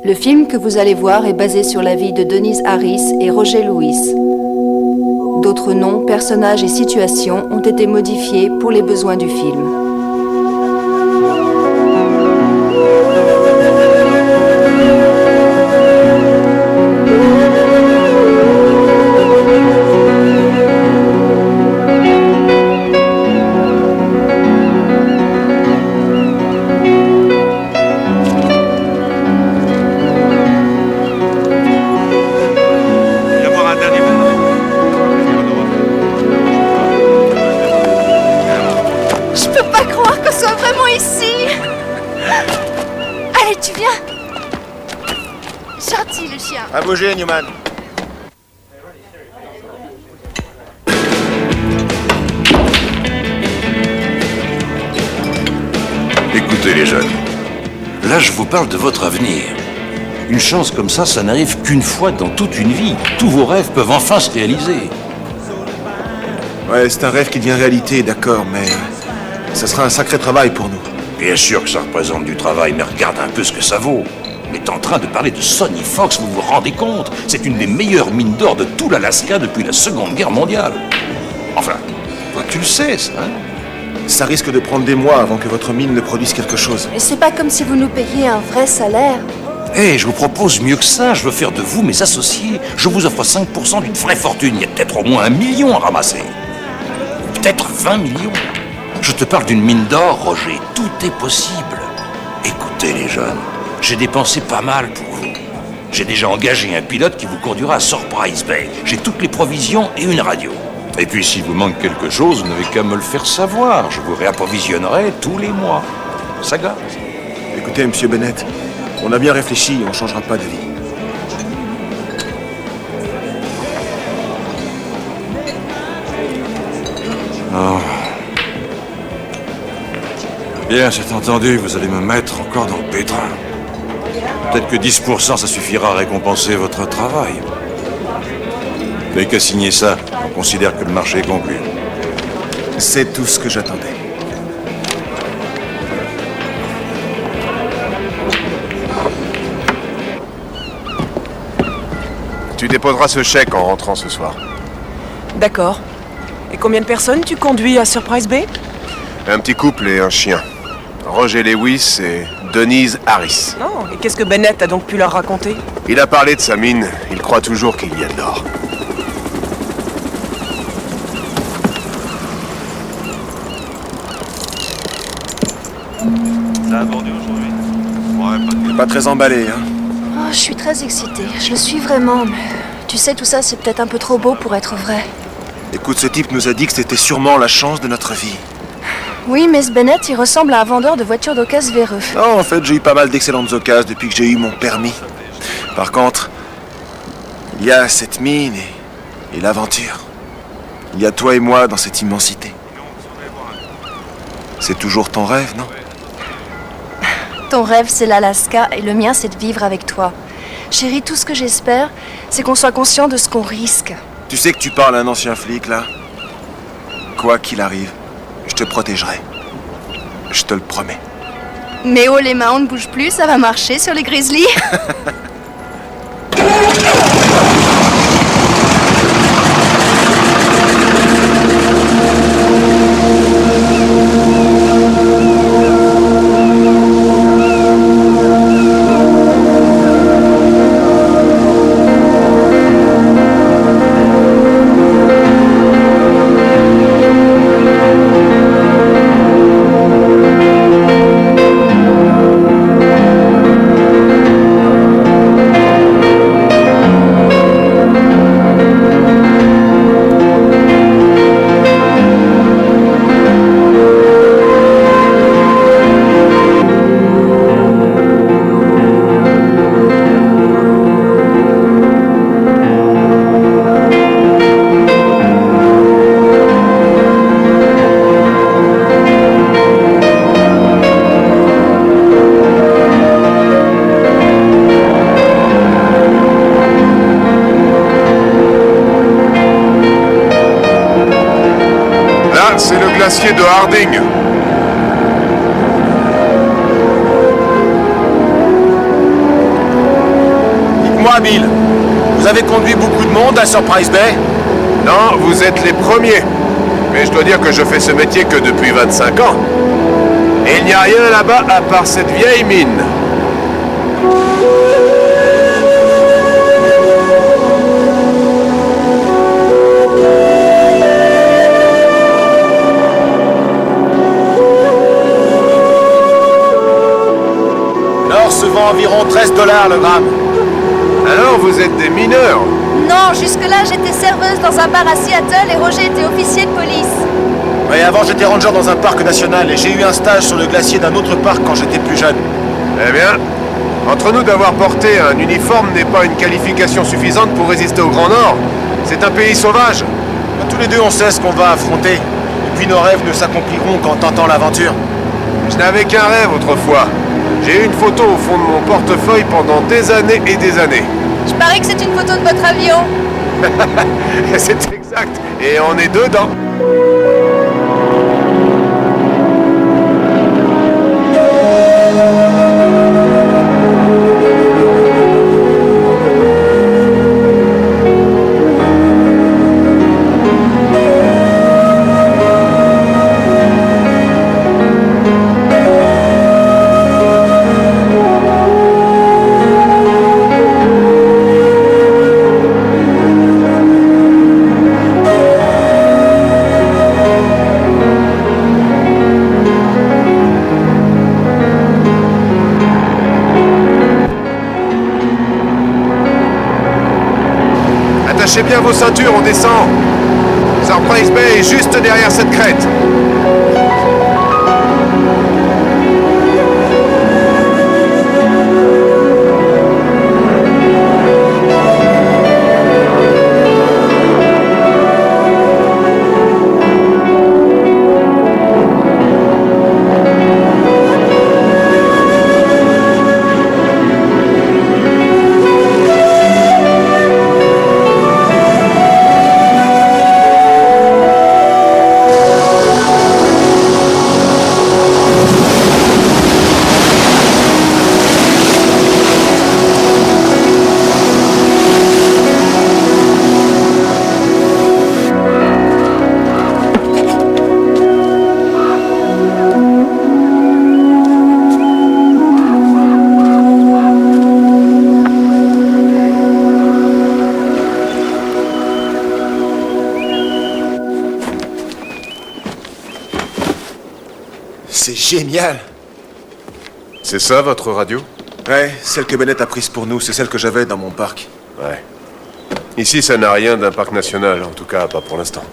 Le film que vous allez voir est basé sur la vie de Denise Harris et Roger Lewis. D'autres noms, personnages et situations ont été modifiés pour les besoins du film. À bouger, Newman. Écoutez les jeunes, là je vous parle de votre avenir. Une chance comme ça n'arrive qu'une fois dans toute une vie. Tous vos rêves peuvent enfin se réaliser. Ouais, c'est un rêve qui devient réalité, d'accord, mais ça sera un sacré travail pour nous. Bien sûr que ça représente du travail, mais regarde un peu ce que ça vaut. On est en train de parler de Sony Fox, vous vous rendez compte? C'est une des meilleures mines d'or de tout l'Alaska depuis la Seconde Guerre mondiale. Enfin, toi tu le sais, ça, hein? Ça risque de prendre des mois avant que votre mine ne produise quelque chose. Et c'est pas comme si vous nous payiez un vrai salaire. Hé, je vous propose mieux que ça, je veux faire de vous mes associés. Je vous offre 5% d'une vraie fortune, il y a peut-être au moins 1 million à ramasser. Peut-être 20 millions. Je te parle d'une mine d'or, Roger, tout est possible. Écoutez les jeunes, j'ai dépensé pas mal pour vous. J'ai déjà engagé un pilote qui vous conduira à Surprise Bay. J'ai toutes les provisions et une radio. Et puis s'il vous manque quelque chose, vous n'avez qu'à me le faire savoir. Je vous réapprovisionnerai tous les mois. Ça gâte. Écoutez, monsieur Bennett, on a bien réfléchi, on ne changera pas d'avis. Oh. Bien, c'est entendu, vous allez me mettre encore dans le pétrin. Peut-être que 10% ça suffira à récompenser votre travail. Vous n'avez qu'à signer ça, on considère que le marché est conclu. C'est tout ce que j'attendais. Tu déposeras ce chèque en rentrant ce soir. D'accord. Et combien de personnes tu conduis à Surprise Bay? Un petit couple et un chien. Roger Lewis et Denise Harris. Non, et qu'est-ce que Bennett a donc pu leur raconter? Il a parlé de sa mine, il croit toujours qu'il y a de l'or. Ça a abordé aujourd'hui? Ouais, Pas très emballé, hein. Oh, je suis très excitée. Je le suis vraiment, mais tu sais, tout ça, c'est peut-être un peu trop beau pour être vrai. Écoute, ce type nous a dit que c'était sûrement la chance de notre vie. Oui, mais ce Bennett, il ressemble à un vendeur de voitures d'occasion véreux. Non, en fait, j'ai eu pas mal d'excellentes occasions depuis que j'ai eu mon permis. Par contre, il y a cette mine et l'aventure. Il y a toi et moi dans cette immensité. C'est toujours ton rêve, non? Ton rêve, c'est l'Alaska, et le mien, c'est de vivre avec toi. Chérie, tout ce que j'espère, c'est qu'on soit conscient de ce qu'on risque. Tu sais que tu parles à un ancien flic, là? Quoi qu'il arrive, je te protégerai. Je te le promets. Mais oh, les mains, on ne bouge plus, ça va marcher sur les grizzlies. C'est le glacier de Harding. Bill. Vous avez conduit beaucoup de monde à Surprise Bay? Non, vous êtes les premiers. Mais je dois dire que je fais ce métier que depuis 25 ans. Et il n'y a rien là-bas à part cette vieille mine. L'or se vend environ 13 $ le gramme. Alors vous êtes des mineurs? Non, jusque-là, j'étais serveuse dans un bar à Seattle et Roger était officier de police. Oui, avant j'étais ranger dans un parc national et j'ai eu un stage sur le glacier d'un autre parc quand j'étais plus jeune. Eh bien, entre nous, d'avoir porté un uniforme n'est pas une qualification suffisante pour résister au Grand Nord. C'est un pays sauvage. Tous les deux on sait ce qu'on va affronter. Et puis nos rêves ne s'accompliront qu'en tentant l'aventure. Je n'avais qu'un rêve autrefois. J'ai eu une photo au fond de mon portefeuille pendant des années et des années. Je parie que c'est une photo de votre avion. C'est exact. Et on est dedans. Attachez bien vos ceintures, on descend. Surprise Bay est juste derrière cette crête. C'est génial. C'est ça, votre radio? Ouais, celle que Bennett a prise pour nous, c'est celle que j'avais dans mon parc. Ouais. Ici, ça n'a rien d'un parc national, en tout cas, pas pour l'instant.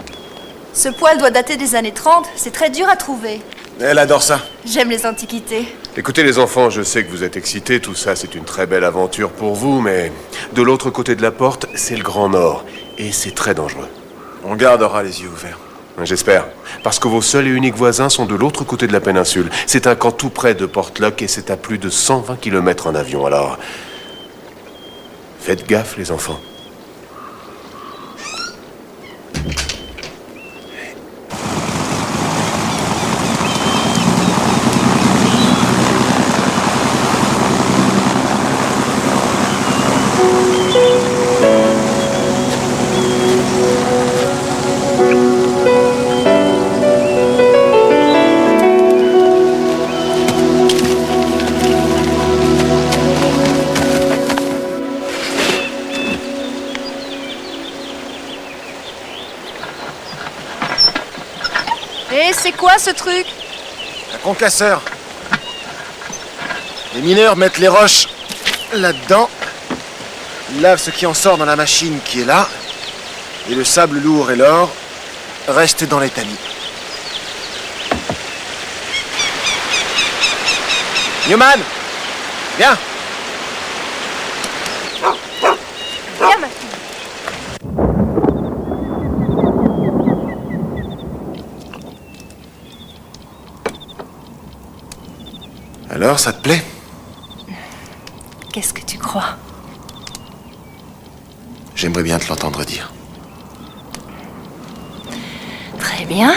Ce poil doit dater des années 30, c'est très dur à trouver. Elle adore ça. J'aime les antiquités. Écoutez les enfants, je sais que vous êtes excités, tout ça c'est une très belle aventure pour vous, mais de l'autre côté de la porte, c'est le Grand Nord, et c'est très dangereux. On gardera les yeux ouverts. J'espère, parce que vos seuls et uniques voisins sont de l'autre côté de la péninsule. C'est un camp tout près de Portlock et c'est à plus de 120 km en avion, alors... Faites gaffe les enfants. Et c'est quoi ce truc? Un concasseur. Les mineurs mettent les roches là-dedans, ils lavent ce qui en sort dans la machine qui est là, et le sable lourd et l'or restent dans les tamis. Newman, viens. Viens, ma fille. Alors, ça te plaît? Qu'est-ce que tu crois? J'aimerais bien te l'entendre dire. Très bien.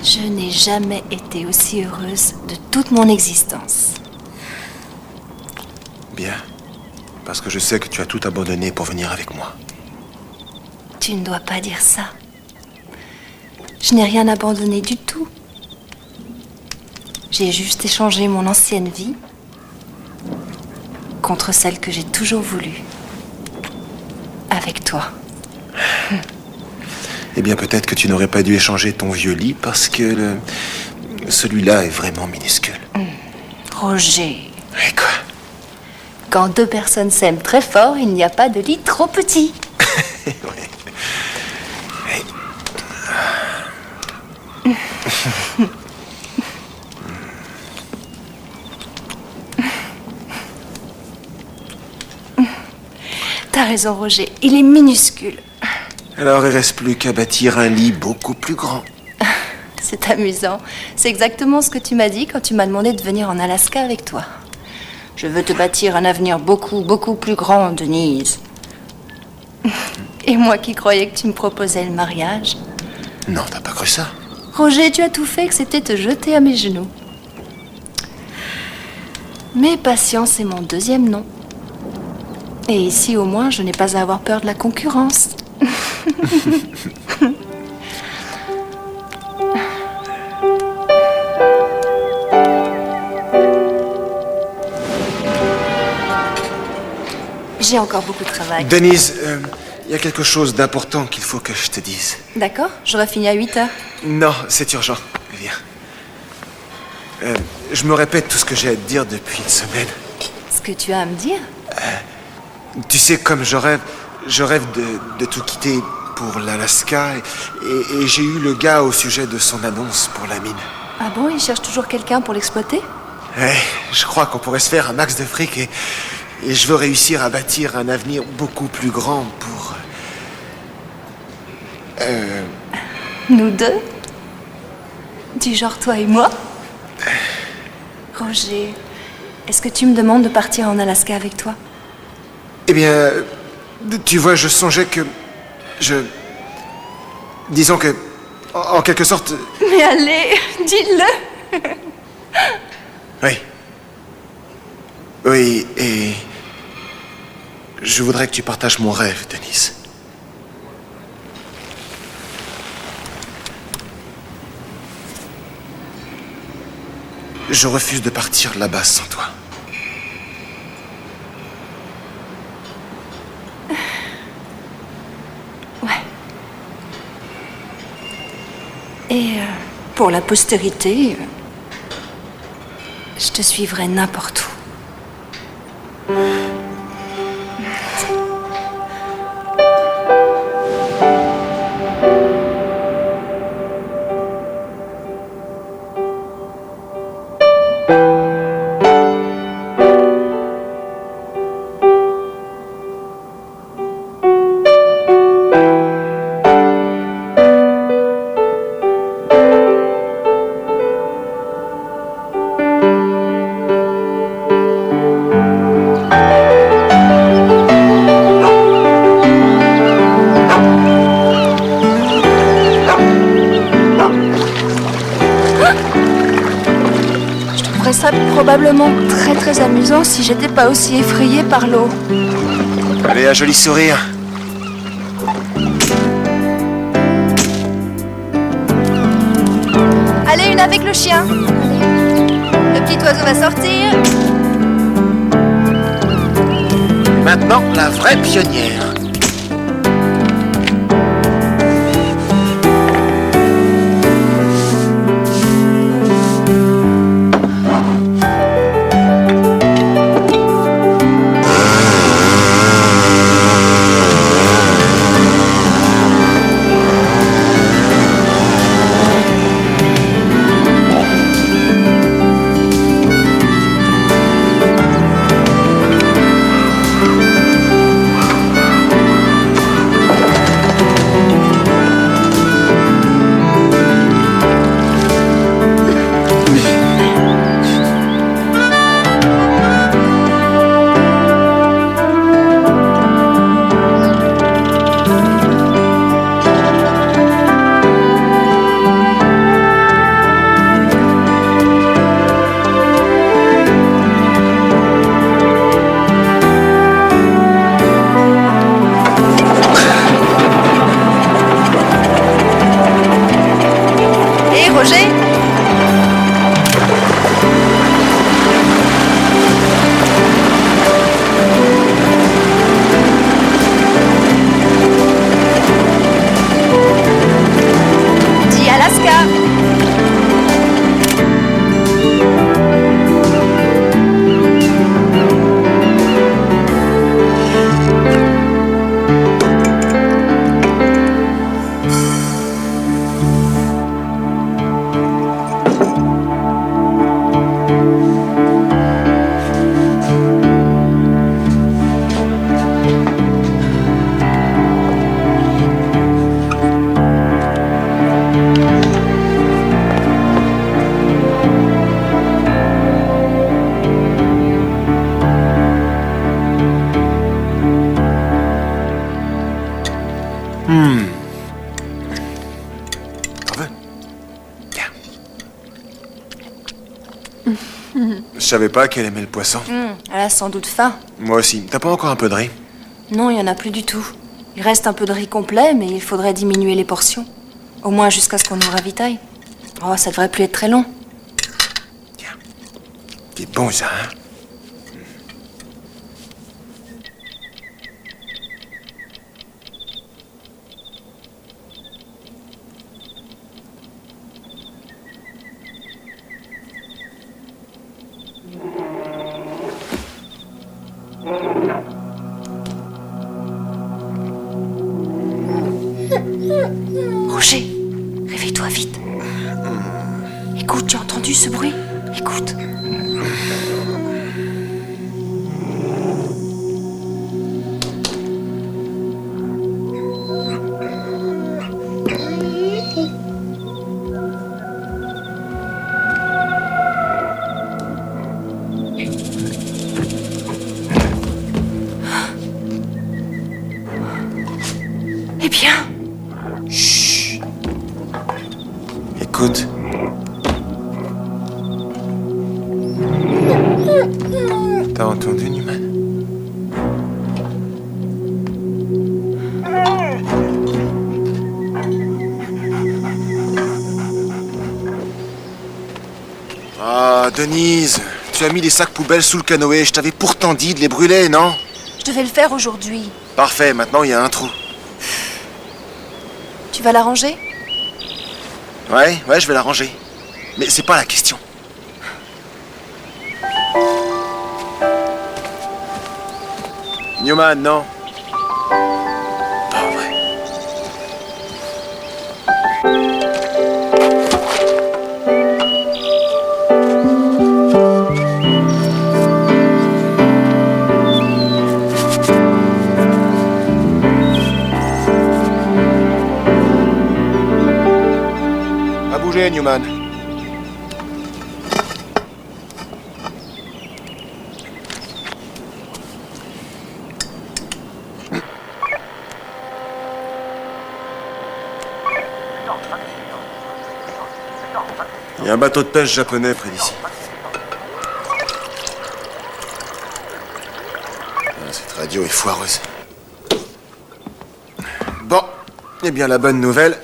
Je n'ai jamais été aussi heureuse de toute mon existence. bien. Parce que je sais que tu as tout abandonné pour venir avec moi. Tu ne dois pas dire ça. Je n'ai rien abandonné du tout. J'ai juste échangé mon ancienne vie contre celle que j'ai toujours voulu. Avec toi. Eh bien, peut-être que tu n'aurais pas dû échanger ton vieux lit parce que celui-là est vraiment minuscule. Roger, Et quoi? quand deux personnes s'aiment très fort, il n'y a pas de lit trop petit. T'as raison, Roger, il est minuscule. Alors, il reste plus qu'à bâtir un lit beaucoup plus grand. C'est amusant. C'est exactement ce que tu m'as dit quand tu m'as demandé de venir en Alaska avec toi. Je veux te bâtir un avenir beaucoup, beaucoup plus grand, Denise. Et moi qui croyais que tu me proposais le mariage. Non, t'as pas cru ça? Roger, tu as tout fait excepté te jeter à mes genoux. Mais patience est mon deuxième nom. Et ici, au moins, je n'ai pas à avoir peur de la concurrence. J'ai encore beaucoup de travail. Denise, il y a quelque chose d'important qu'il faut que je te dise. D'accord, j'aurai fini à 8 heures. Non, c'est urgent. Viens. Je me répète tout ce que j'ai à te dire depuis une semaine. Ce que tu as à me dire? Tu sais, comme je rêve de tout quitter pour l'Alaska et j'ai eu le gars au sujet de son annonce pour la mine. Ah bon, il cherche toujours quelqu'un pour l'exploiter? Ouais, je crois qu'on pourrait se faire un max de fric et je veux réussir à bâtir un avenir beaucoup plus grand pour... Nous deux? Du genre toi et moi? Roger, est-ce que tu me demandes de partir en Alaska avec toi? Eh bien, tu vois, je songeais que... Disons que, en quelque sorte... Mais allez, dis-le! Oui. Oui, et... Je voudrais que tu partages mon rêve, Denise. Je refuse de partir là-bas sans toi. Ouais. Et pour la postérité, je te suivrai n'importe où. Ça probablement très très amusant si j'étais pas aussi effrayée par l'eau. Allez, un joli sourire. Allez, une avec le chien. Le petit oiseau va sortir. Maintenant, la vraie pionnière. Je savais pas qu'elle aimait le poisson. Elle a sans doute faim. Moi aussi. T'as pas encore un peu de riz? Non, il y en a plus du tout. Il reste un peu de riz complet, mais il faudrait diminuer les portions. Au moins jusqu'à ce qu'on nous ravitaille. Oh, ça devrait plus être très long. Tiens. C'est bon, ça, hein? Roger, réveille-toi vite. Écoute, tu as entendu ce bruit? Écoute. Eh bien, Écoute. T'as entendu, Newman? Ah, Denise, tu as mis les sacs poubelles sous le canoë. Je t'avais pourtant dit de les brûler, non? je devais le faire aujourd'hui. Parfait, maintenant il y a un trou. Tu vas la ranger? Ouais, je vais la ranger. Mais c'est pas la question. Newman, non. Pas vrai. À bouger, Newman. Il y a un bateau de pêche japonais près d'ici. Cette radio est foireuse. Bon, eh bien la bonne nouvelle,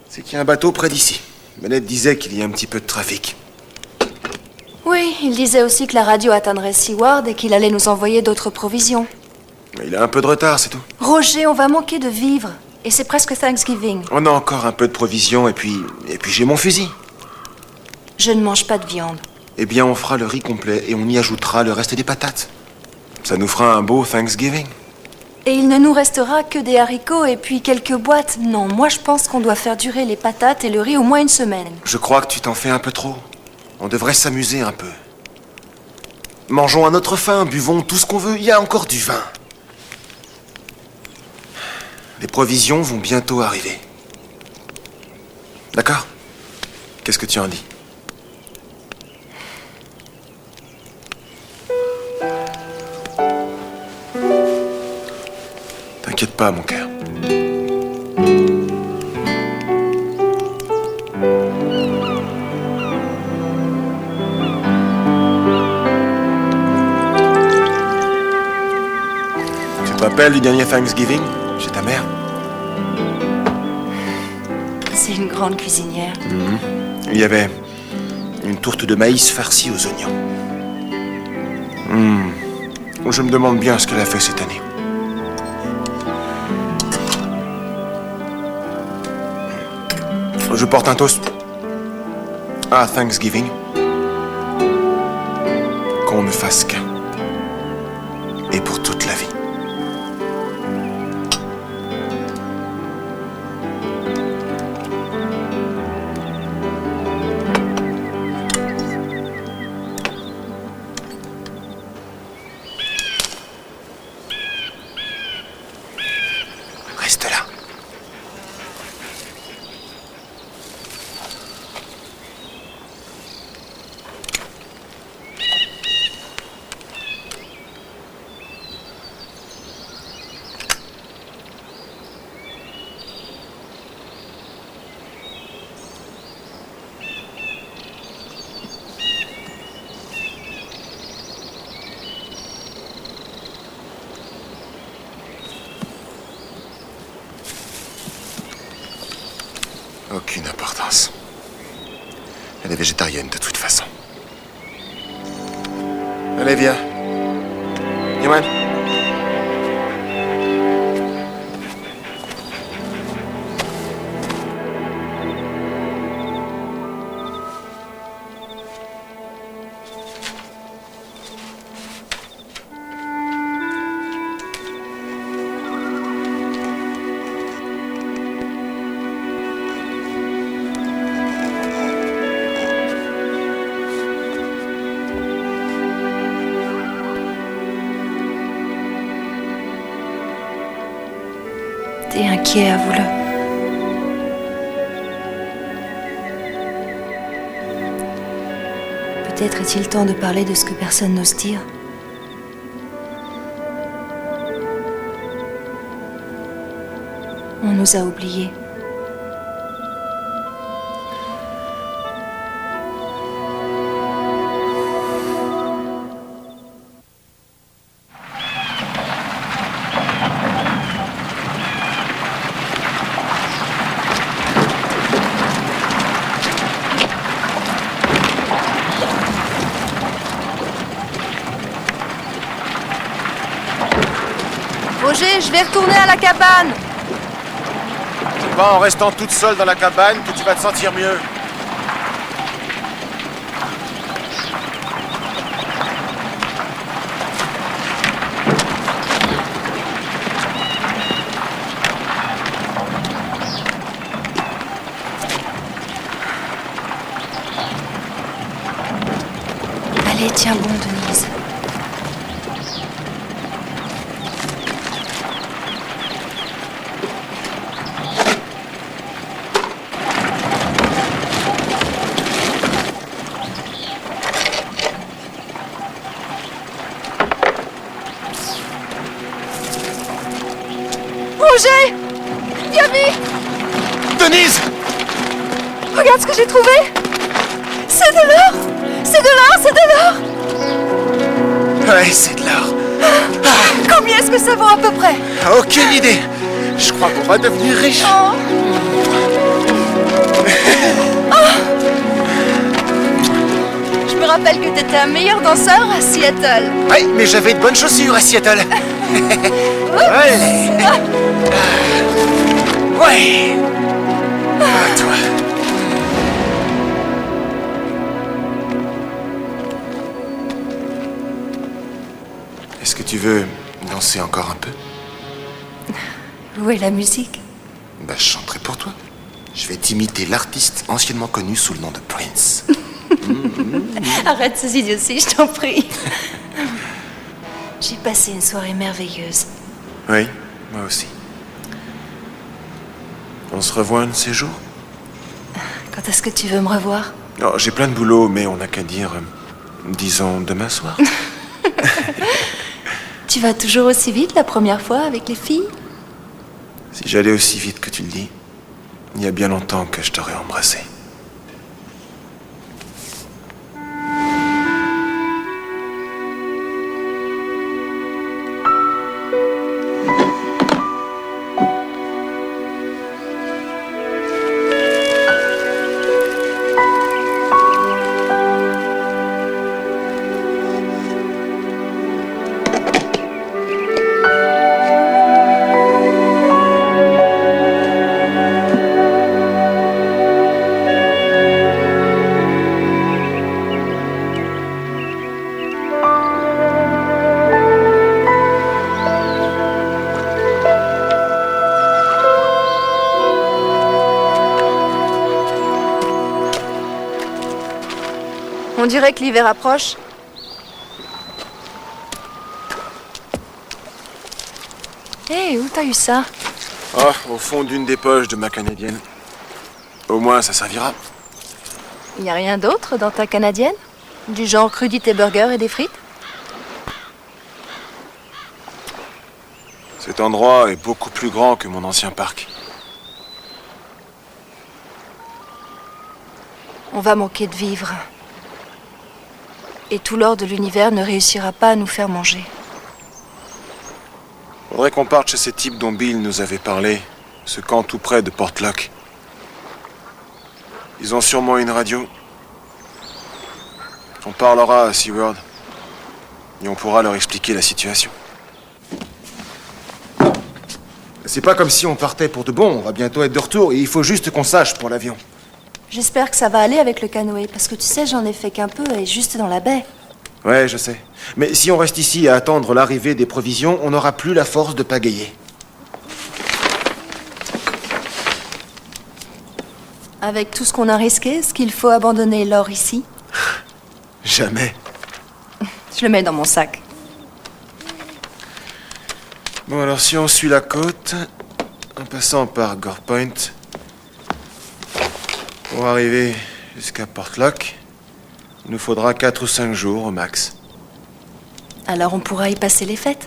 c'est qu'il y a un bateau près d'ici. Bennett disait qu'il y a un petit peu de trafic. Oui, il disait aussi que la radio atteindrait Seward et qu'il allait nous envoyer d'autres provisions. Mais il a un peu de retard, c'est tout. Roger, on va manquer de vivres. Et c'est presque Thanksgiving. On a encore un peu de provisions et puis j'ai mon fusil. Je ne mange pas de viande. Eh bien, on fera le riz complet et on y ajoutera le reste des patates. Ça nous fera un beau Thanksgiving. Et il ne nous restera que des haricots et puis quelques boîtes. Non, moi je pense qu'on doit faire durer les patates et le riz au moins une semaine. Je crois que tu t'en fais un peu trop. On devrait s'amuser un peu. Mangeons à notre faim, buvons tout ce qu'on veut. Il y a encore du vin. Les provisions vont bientôt arriver. D'accord? Qu'est-ce que tu en dis? T'inquiète pas, mon cœur. Tu te rappelles du dernier Thanksgiving chez ta mère? C'est une grande cuisinière. Il y avait une tourte de maïs farcie aux oignons. Je me demande bien ce qu'elle a fait cette année. Je porte un toast à Thanksgiving. Qu'on ne fasse qu'un. Et pour toute la vie. Reste là. Elle est végétarienne de toute façon. Allez, viens. Yohan. T'es inquiet, avoue-le. Peut-être est-il temps de parler de ce que personne n'ose dire. On nous a oubliés. Roger, je vais retourner à la cabane. C'est pas en restant toute seule dans la cabane que tu vas te sentir mieux. Allez, tiens bon, Denise. Roger! Viens vite! Denise! Regarde ce que j'ai trouvé! C'est de l'or! C'est de l'or! C'est de l'or! Ouais, c'est de l'or. Combien est-ce que ça vaut à peu près? Aucune idée. Je crois qu'on va devenir riche. Oh. Je me rappelle que t'étais un meilleur danseur à Seattle. Oui, mais j'avais de bonnes chaussures à Seattle. Allez. Ouais. À toi. Est-ce que tu veux danser encore un peu? Où est la musique? Bah, je chanterai pour toi. Je vais t'imiter l'artiste anciennement connu sous le nom de Prince. Arrête ces idioties, je t'en prie. J'ai passé une soirée merveilleuse. Oui, moi aussi. On se revoit un de ces jours? Quand est-ce que tu veux me revoir? Oh, j'ai plein de boulot, mais on n'a qu'à dire, disons, demain soir. Tu vas toujours aussi vite la première fois avec les filles? Si j'allais aussi vite que tu le dis, il y a bien longtemps que je t'aurais embrassé. On dirait que l'hiver approche. Hé, où t'as eu ça? Oh, au fond d'une des poches de ma canadienne. Au moins, ça servira. Il n'y a rien d'autre dans ta canadienne? Du genre crudité burger et des frites? Cet endroit est beaucoup plus grand que mon ancien parc. On va manquer de vivre. Et tout l'or de l'univers ne réussira pas à nous faire manger. Faudrait qu'on parte chez ces types dont Bill nous avait parlé, ce camp tout près de Portlock. Ils ont sûrement une radio. On parlera à SeaWorld. Et on pourra leur expliquer la situation. C'est pas comme si on partait pour de bon. On va bientôt être de retour et il faut juste qu'on sache pour l'avion. J'espère que ça va aller avec le canoë, parce que tu sais, j'en ai fait qu'un peu et juste dans la baie. Ouais, je sais. Mais si on reste ici à attendre l'arrivée des provisions, on n'aura plus la force de pagayer. Avec tout ce qu'on a risqué, est-ce qu'il faut abandonner l'or ici? Jamais. Je le mets dans mon sac. Bon, alors si on suit la côte, en passant par Gore Point, pour arriver jusqu'à Portlock, il nous faudra 4 ou 5 jours au max. Alors on pourra y passer les fêtes.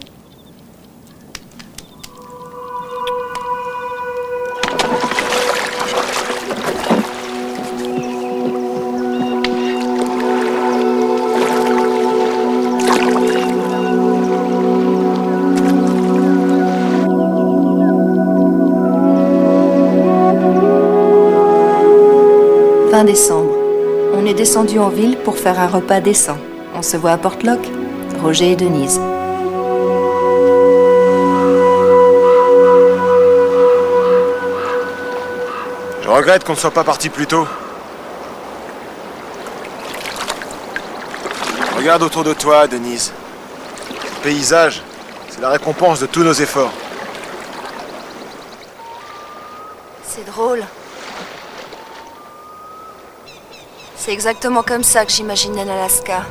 Fin décembre. On est descendu en ville pour faire un repas décent. On se voit à Portlock, Roger et Denise. Je regrette qu'on ne soit pas parti plus tôt. Regarde autour de toi, Denise. Le paysage, c'est la récompense de tous nos efforts. C'est drôle. C'est exactement comme ça que j'imaginais l'Alaska.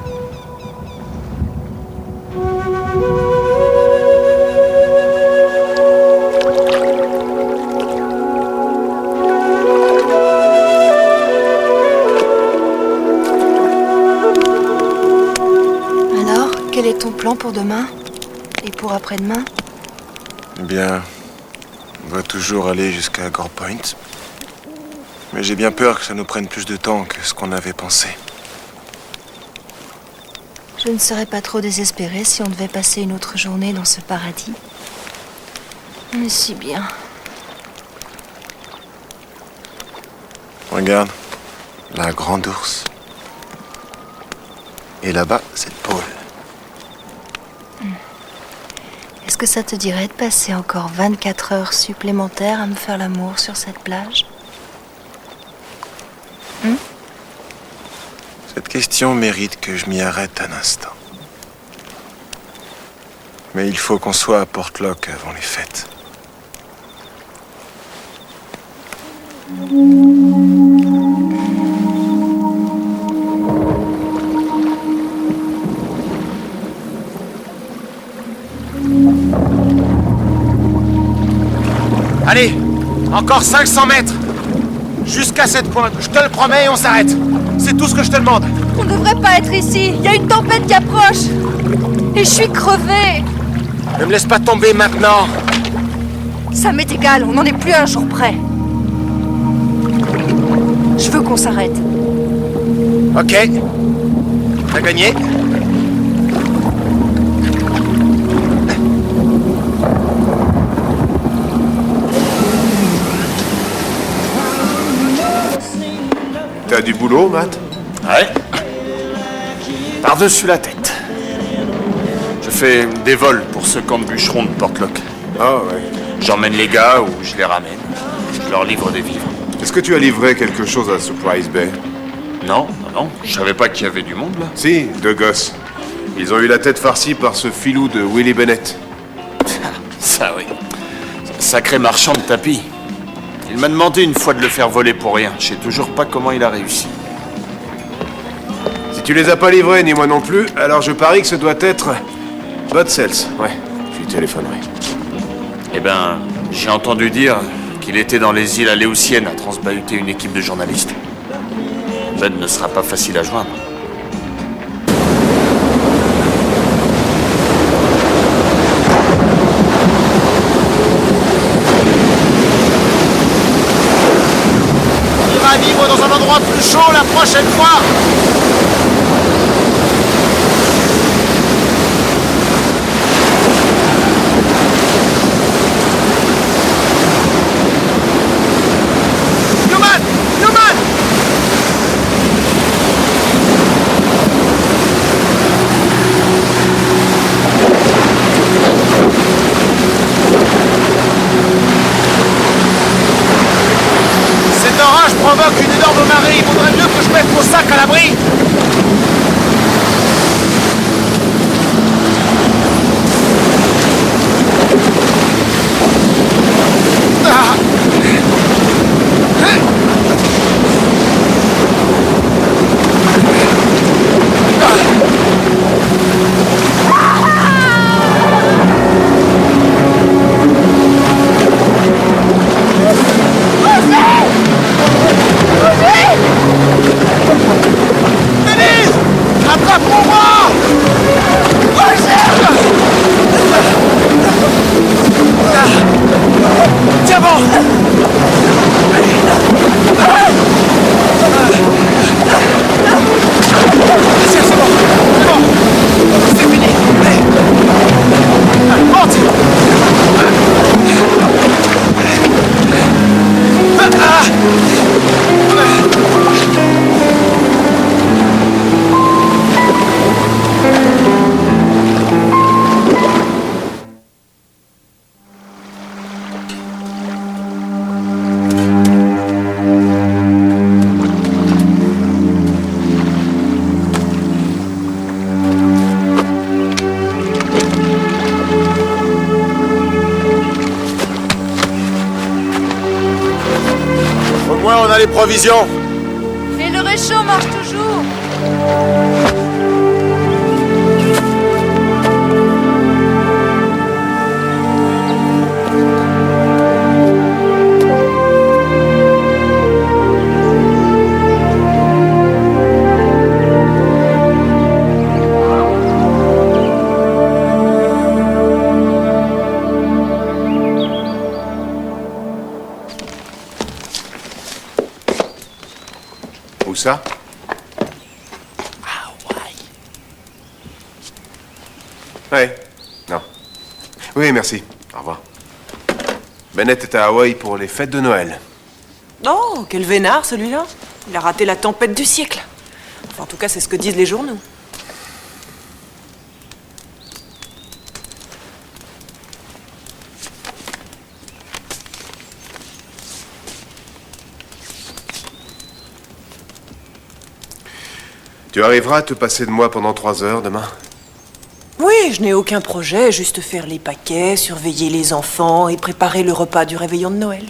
Alors, quel est ton plan pour demain? Et pour après-demain? Eh bien, on va toujours aller jusqu'à Gore Point. Mais j'ai bien peur que ça nous prenne plus de temps que ce qu'on avait pensé. Je ne serais pas trop désespérée si on devait passer une autre journée dans ce paradis. On est si bien. Regarde, la grande ours. Et là-bas, c'est Paul. Est-ce que ça te dirait de passer encore 24 heures supplémentaires à me faire l'amour sur cette plage? Cette question mérite que je m'y arrête un instant. Mais il faut qu'on soit à Portlock avant les fêtes. Allez, encore 500 mètres. Jusqu'à cette pointe, je te le promets et on s'arrête. C'est tout ce que je te demande. On ne devrait pas être ici. Il y a une tempête qui approche. Et je suis crevée. Ne me laisse pas tomber maintenant. Ça m'est égal, on n'en est plus à un jour près. Je veux qu'on s'arrête. Ok. T'as gagné. T'as du boulot, Matt? Ouais. Par-dessus la tête. Je fais des vols pour ce camp de bûcherons de Portlock. Ah ouais. J'emmène les gars ou je les ramène. Je leur livre des vivres. Est-ce que tu as livré quelque chose à Surprise Bay? Non. Je savais pas qu'il y avait du monde là. Si, 2 gosses. Ils ont eu la tête farcie par ce filou de Willie Bennett. Ça oui. Sacré marchand de tapis. Il m'a demandé une fois de le faire voler pour rien. Je sais toujours pas comment il a réussi. Si tu les as pas livrés, ni moi non plus, alors je parie que ce doit être... Bud Sells. Ouais, je lui téléphonerai. Eh ben, j'ai entendu dire qu'il était dans les îles Aléoutiennes à transbahuter une équipe de journalistes. Bud ne sera pas facile à joindre. On ira vivre dans un endroit plus chaud la prochaine fois. Newman! Attrape-moi! Tiens bon! C'est bon! C'est bon! C'est fini! Allez! Monte! Au moins, on a les provisions. Et le réchaud marche toujours. Où ça? Ouais. Non. Oui, merci. Au revoir. Bennett est à Hawaï pour les fêtes de Noël. Oh, quel vénard celui-là. Il a raté la tempête du siècle. Enfin, en tout cas, c'est ce que disent les journaux. Tu arriveras à te passer de moi pendant 3 heures demain? Oui, je n'ai aucun projet, juste faire les paquets, surveiller les enfants et préparer le repas du réveillon de Noël.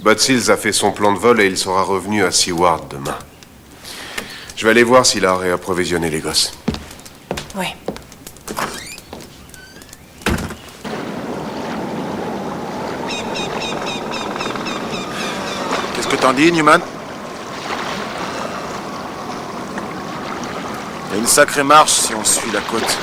Bud Seals a fait son plan de vol et il sera revenu à Seward demain. Je vais aller voir s'il a réapprovisionné les gosses. Oui. Qu'est-ce que t'en dis, Newman? Il y a une sacrée marche si on suit la côte.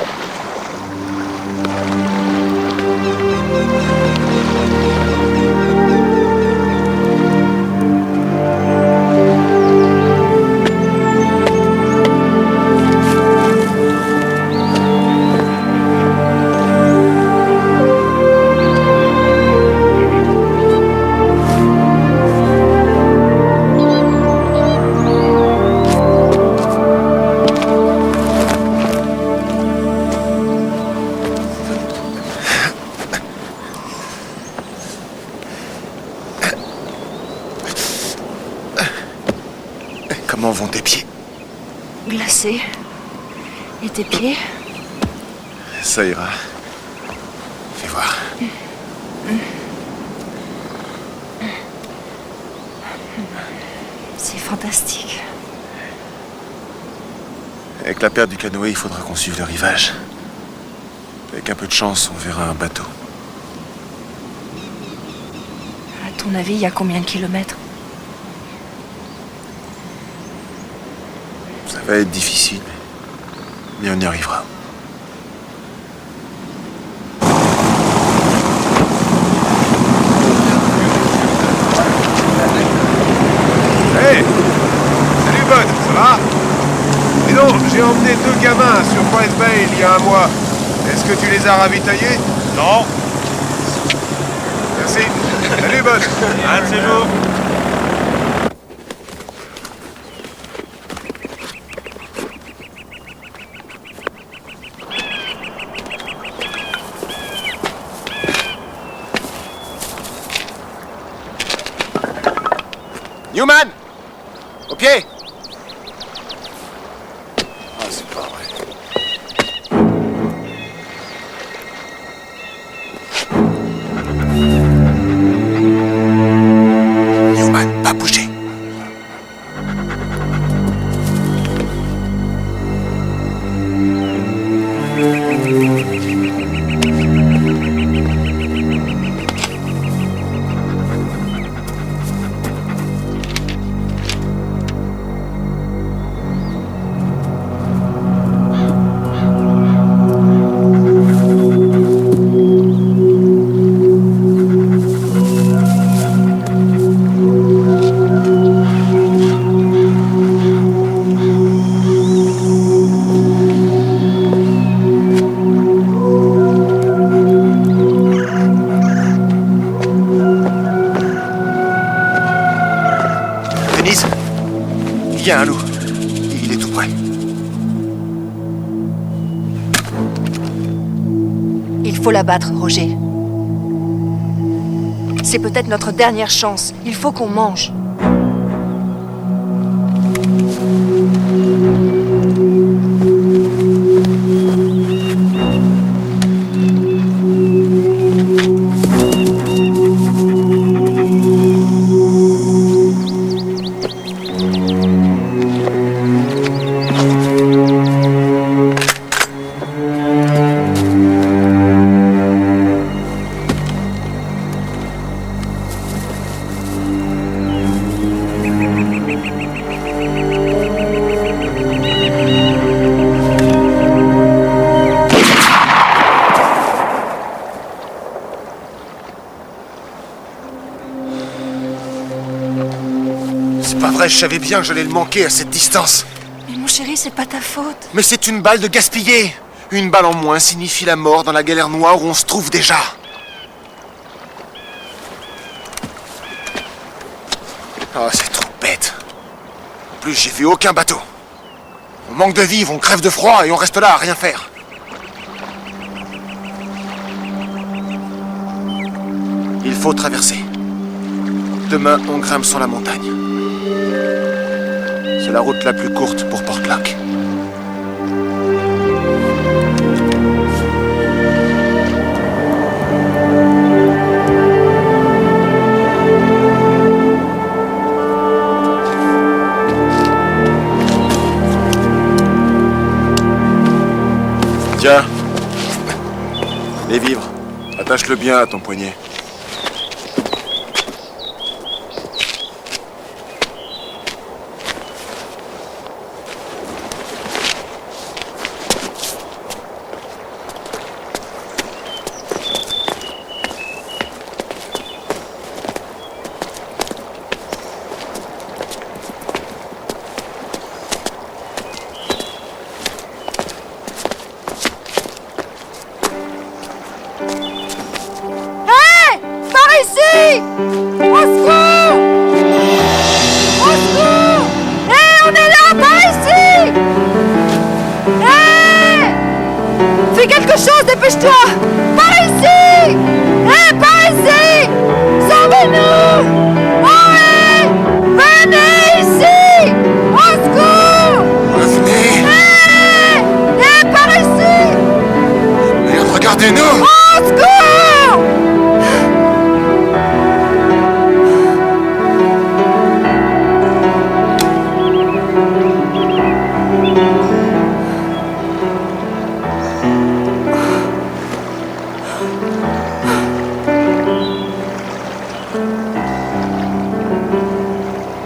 Comment vont tes pieds? Glacé. Et tes pieds? Ça ira. Fais voir. C'est fantastique. Avec la perte du canoë, il faudra qu'on suive le rivage. Avec un peu de chance, on verra un bateau. À ton avis, il y a combien de kilomètres? Ça va être difficile, mais on y arrivera. Hey! Salut Bud, ça va? Dis donc, j'ai emmené 2 gamins sur Price Bay il y a un mois. Est-ce que tu les as ravitaillés? Non, Merci. Salut Bud. un de ces jours. Newman! Au pied! Ah, c'est pas vrai. Newman, pas bouger. faut la battre, Roger. C'est peut-être notre dernière chance. Il faut qu'on mange. C'est pas vrai, je savais bien que j'allais le manquer à cette distance. Mais mon chéri, c'est pas ta faute. Mais c'est une balle de gaspillée. Une balle en moins signifie la mort dans la galère noire où on se trouve déjà. Oh, c'est trop bête. En plus, j'ai vu aucun bateau. On manque de vivres, on crève de froid et on reste là à rien faire. Il faut traverser. Demain, on grimpe sur la montagne. C'est la route la plus courte pour Portlac. Tiens, les vivres. Attache-le bien à ton poignet. Fais quelque chose, dépêche-toi! Par ici! Hé, par ici! Sauvez-nous! Hé! Venez ici! Au secours! Revenez! Hé, par ici! Merde, regardez-nous! Au secours!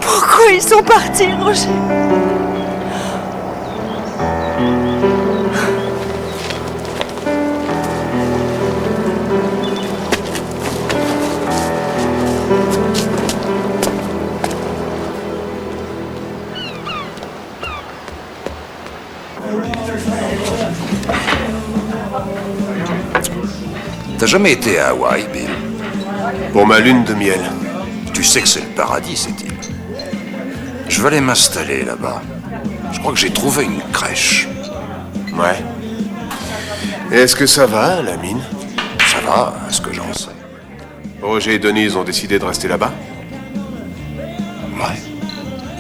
Pourquoi ils sont partis, Roger? T'as jamais été à Hawaï, Bill? Pour ma lune de miel. Tu sais que c'est le paradis, cette île. Je vais aller m'installer là-bas. Je crois que j'ai trouvé une crèche. Ouais. Et est-ce que ça va, la mine? Ça va, à ce que j'en sais. Roger et Denise ont décidé de rester là-bas? Ouais.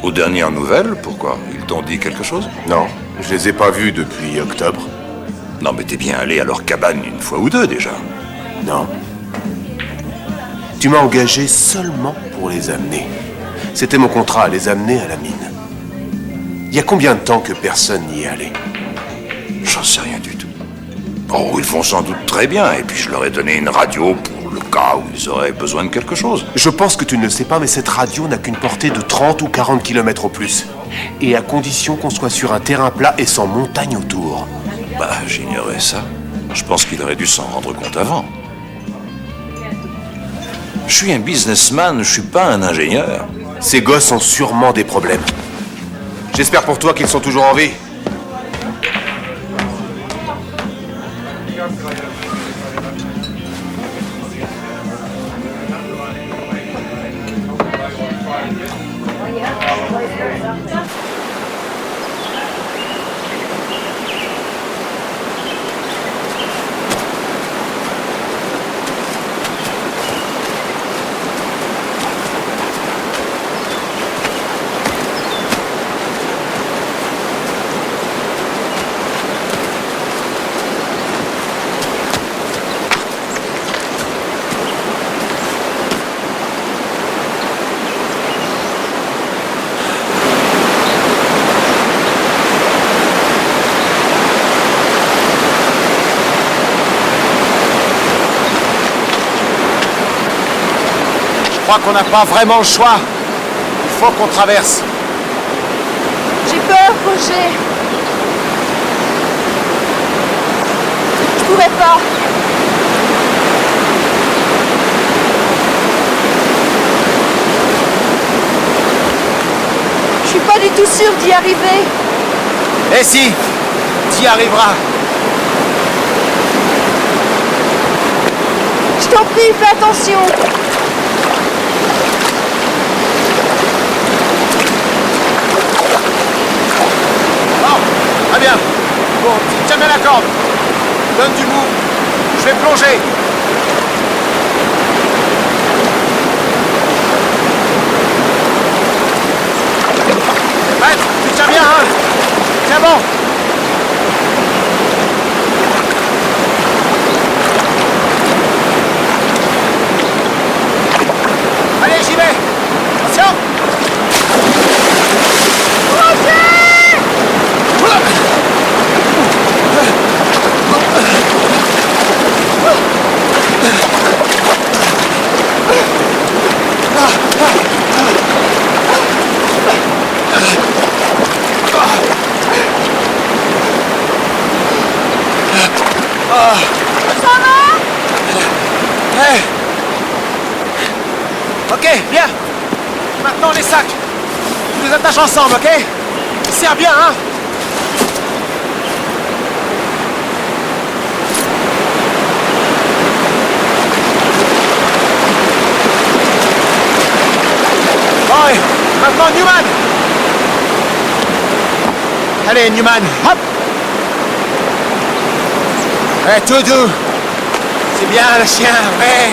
Aux dernières nouvelles, pourquoi? Ils t'ont dit quelque chose? Non, je les ai pas vus depuis octobre. Non, mais t'es bien allé à leur cabane une fois ou deux, déjà. Non. Tu m'as engagé seulement pour les amener. C'était mon contrat, les amener à la mine. Il y a combien de temps que personne n'y est allé? J'en sais rien du tout. Oh, ils font sans doute très bien, et puis je leur ai donné une radio pour le cas où ils auraient besoin de quelque chose. Je pense que tu ne le sais pas, mais cette radio n'a qu'une portée de 30 ou 40 km au plus. Et à condition qu'on soit sur un terrain plat et sans montagne autour. Bah, j'ignorais ça. Je pense qu'il aurait dû s'en rendre compte avant. Je suis un businessman, je suis pas un ingénieur. Ces gosses ont sûrement des problèmes. J'espère pour toi qu'ils sont toujours en vie. crois qu'on n'a pas vraiment le choix. Il faut qu'on traverse. J'ai peur, Roger. Je pourrais pas. Je suis pas du tout sûre d'y arriver. Eh si, t'y arriveras. Je t'en prie, fais attention. Oh, très bien. Bon, tiens bien la corde. Donne du bout. Je vais plonger. Maître, tu tiens bien, hein? Tiens bon. Allez, j'y vais. Attention. Hey. Ok, bien. Maintenant les sacs. Tu les attaches ensemble, ok? Serre bien, hein? Bon, et maintenant Newman. Allez, Newman, hop. Eh, tout doux. C'est bien le chien, ouais.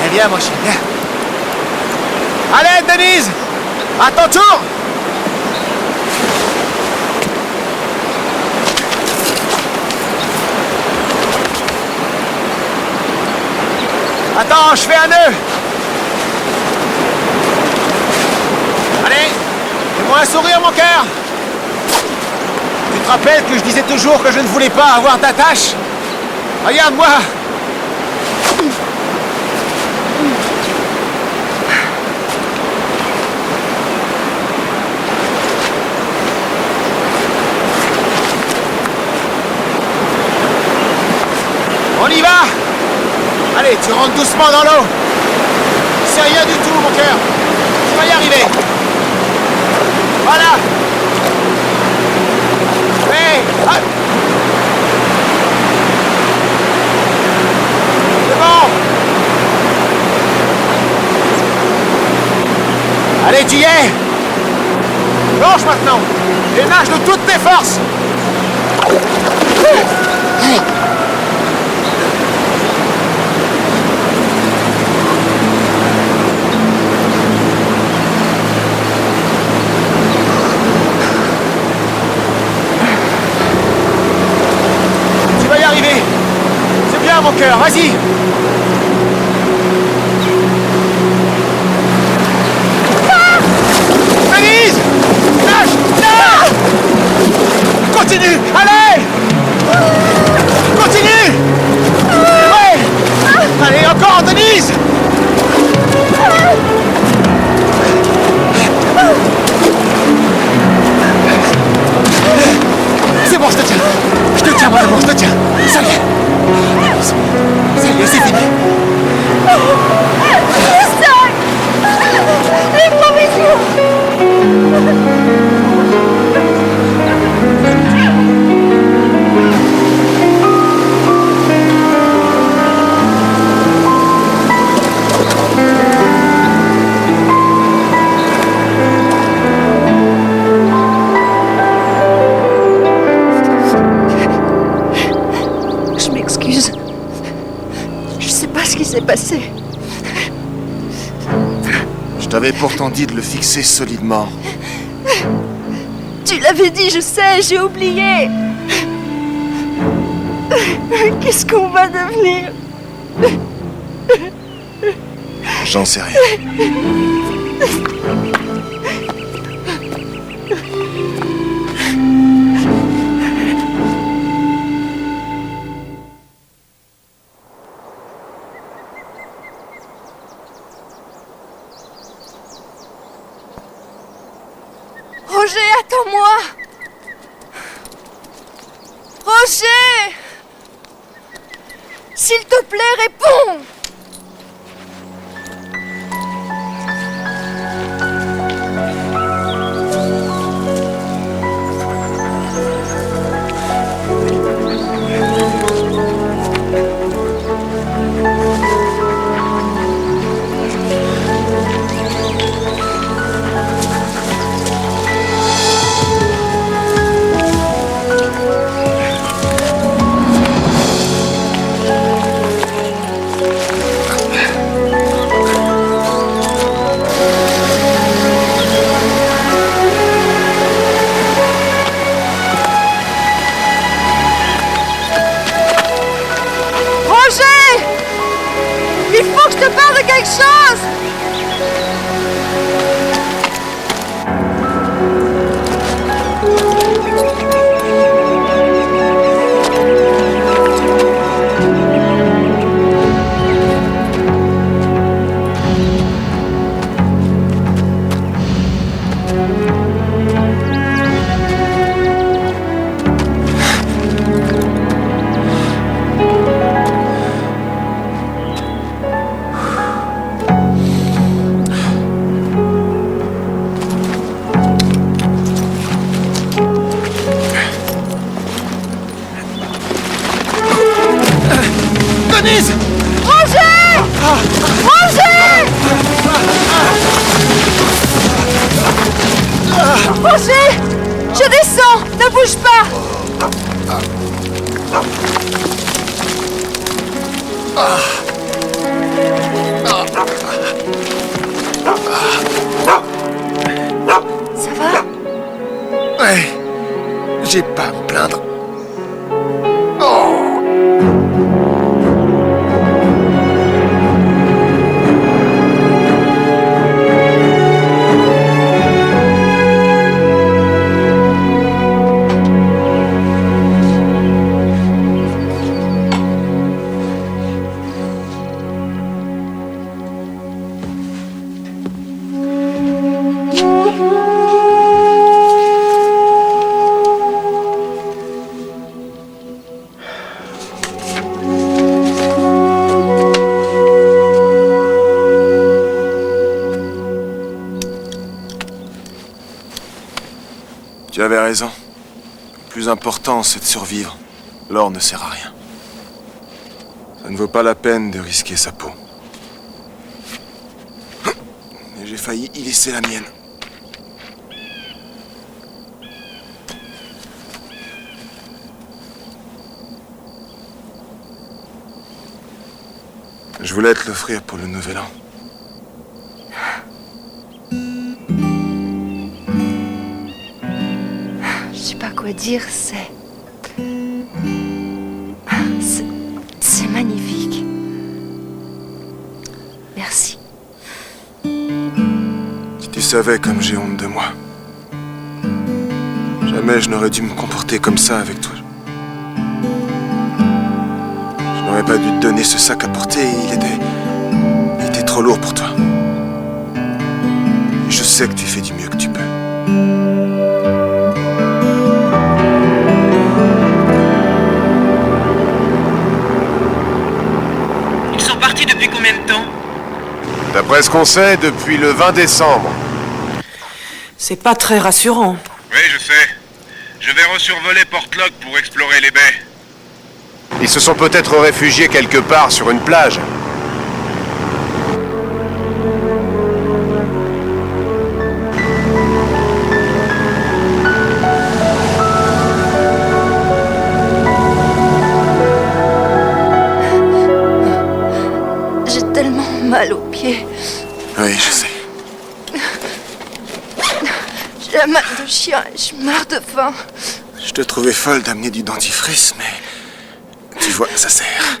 Eh bien, mon chien, viens. Allez, Denise! À ton tour! Attends, je fais un nœud! Allez, fais-moi un sourire, mon cœur! Tu te rappelles que je disais toujours que je ne voulais pas avoir d'attache? Regarde-moi! On y va! Allez, tu rentres doucement dans l'eau. C'est rien du tout, mon cœur. Tu vas y arriver. Voilà. Hey, hop. C'est bon. Allez, tu y es. Plonge maintenant. Et nage de toutes tes forces. C'est bien, mon cœur, vas-y. Denise! Nage! Nage! Continue! Allez! Continue! Ouais! Allez, encore, Denise! C'est bon, je te tiens. Je te tiens, mon amour, je te tiens. Ça y est. Ça y est, c'est fini. Les sacs! Les provisions! Je m'excuse. Je sais pas ce qui s'est passé. Je t'avais pourtant dit de le fixer solidement. Tu l'avais dit, je sais, j'ai oublié. Qu'est-ce qu'on va devenir? J'en sais rien. Roger! S'il te plaît, réponds! Il faut que je te parle de quelque chose! Denise! Roger! Roger! Roger! Je descends! Ne bouge pas! Ça va? Ouais, j'ai pas à me plaindre. Tu avais raison. Le plus important, c'est de survivre. L'or ne sert à rien. Ça ne vaut pas la peine de risquer sa peau. Et j'ai failli y laisser la mienne. Je voulais te l'offrir pour le nouvel an. Je sais pas quoi dire, c'est magnifique. Merci. Si tu savais comme j'ai honte de moi. Jamais je n'aurais dû me comporter comme ça avec toi. Je n'aurais pas dû te donner ce sac à porter, il était trop lourd pour toi. Et je sais que tu fais du mieux que tu peux. Ils sont partis depuis combien de temps? D'après ce qu'on sait, depuis le 20 décembre. C'est pas très rassurant. Oui, je sais. Je vais resurvoler Portlock pour explorer les baies. Ils se sont peut-être réfugiés quelque part sur une plage. J'ai tellement mal aux pieds. Oui, je sais. J'ai la mal de chien et je meurs de faim. Je te trouvais folle d'amener du dentifrice, mais... Tu vois, ça sert.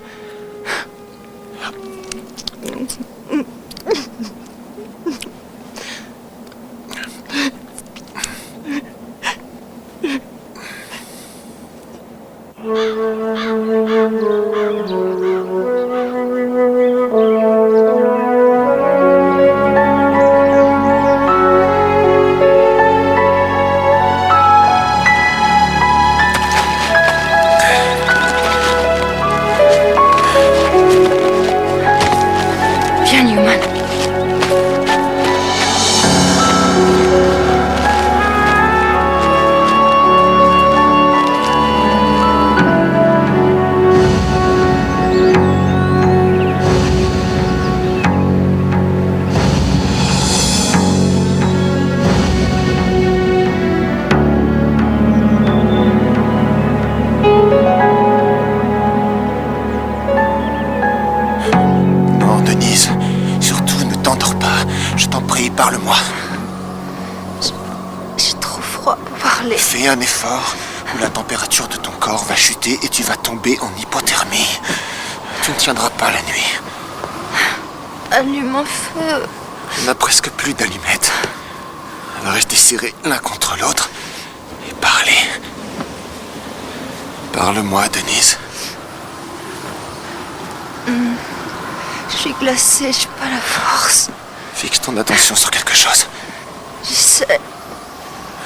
Parle-moi. J'ai trop froid pour parler. Fais un effort ou la température de ton corps va chuter et tu vas tomber en hypothermie. Tu ne tiendras pas la nuit. Allume un feu. On n'a presque plus d'allumettes. On va rester serrés l'un contre l'autre et parler. Parle-moi, Denise. Je suis glacée, j'ai pas la force. Fixe ton attention sur quelque chose. Je sais.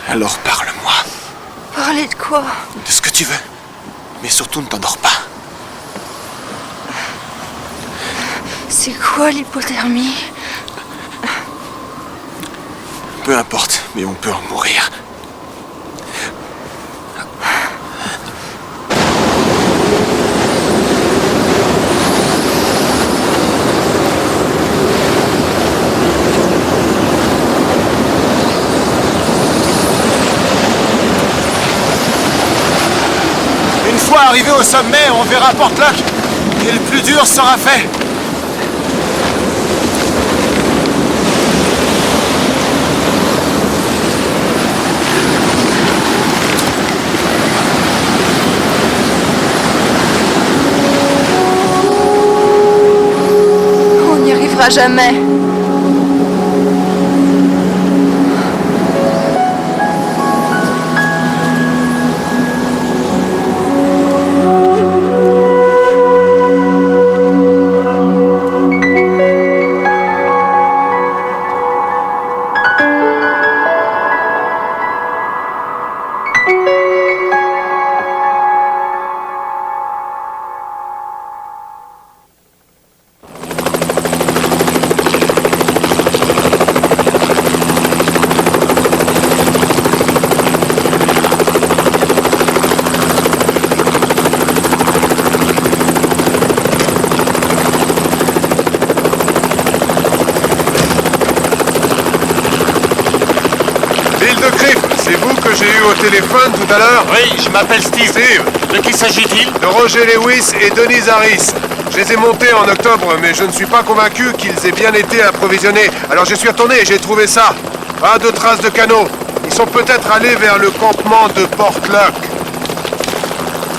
Alors parle-moi. Parler de quoi? De ce que tu veux. Mais surtout ne t'endors pas. C'est quoi l'hypothermie? Peu importe, mais on peut en mourir. Une fois arrivé au sommet, on verra Portlock et le plus dur sera fait. On n'y arrivera jamais. C'est vous que j'ai eu au téléphone tout à l'heure? Oui, je m'appelle Steve. Steve. De qui s'agit-il? De Roger Lewis et Denise Harris. Je les ai montés en octobre, mais je ne suis pas convaincu qu'ils aient bien été approvisionnés. Alors je suis retourné et j'ai trouvé ça. Pas de traces de canaux. Ils sont peut-être allés vers le campement de Portlock.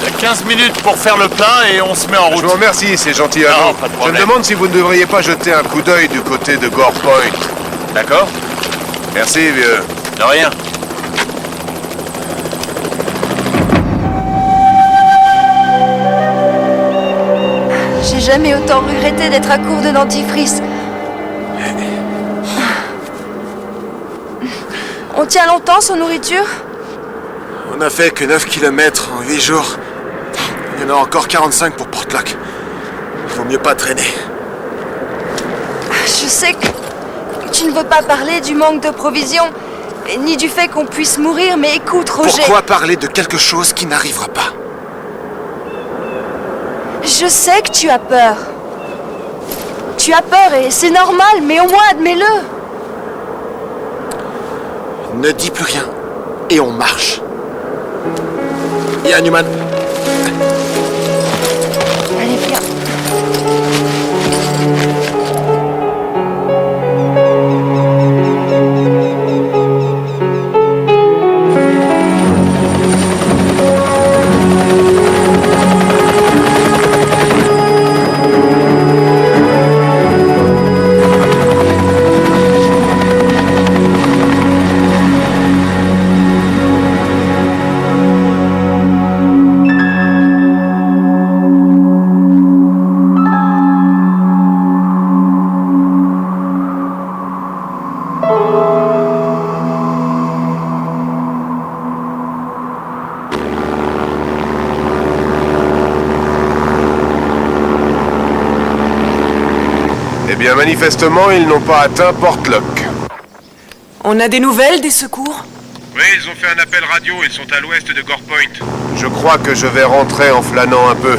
Il y a 15 minutes pour faire le plein et on se met en route. Je vous remercie, c'est gentil à Non, vous. pas de Je problème. me demande si vous ne devriez pas jeter un coup d'œil du côté de Gore Point. D'accord? Merci, vieux. De rien. J'ai jamais autant regretté d'être à court de dentifrice. On tient longtemps sans nourriture? On n'a fait que 9 km en 8 jours. Il y en a encore 45 pour Portlock. Vaut mieux pas traîner. Je sais que tu ne veux pas parler du manque de provisions, ni du fait qu'on puisse mourir, mais écoute, Roger... Pourquoi parler de quelque chose qui n'arrivera pas? Je sais que tu as peur. Tu as peur et c'est normal, mais au moins admets-le. Ne dis plus rien. Et on marche. Ian Newman. Allez, viens. Eh bien, manifestement, ils n'ont pas atteint Portlock. On a des nouvelles des secours? Oui, ils ont fait un appel radio, ils sont à l'ouest de Gore Point. Je crois que je vais rentrer en flânant un peu.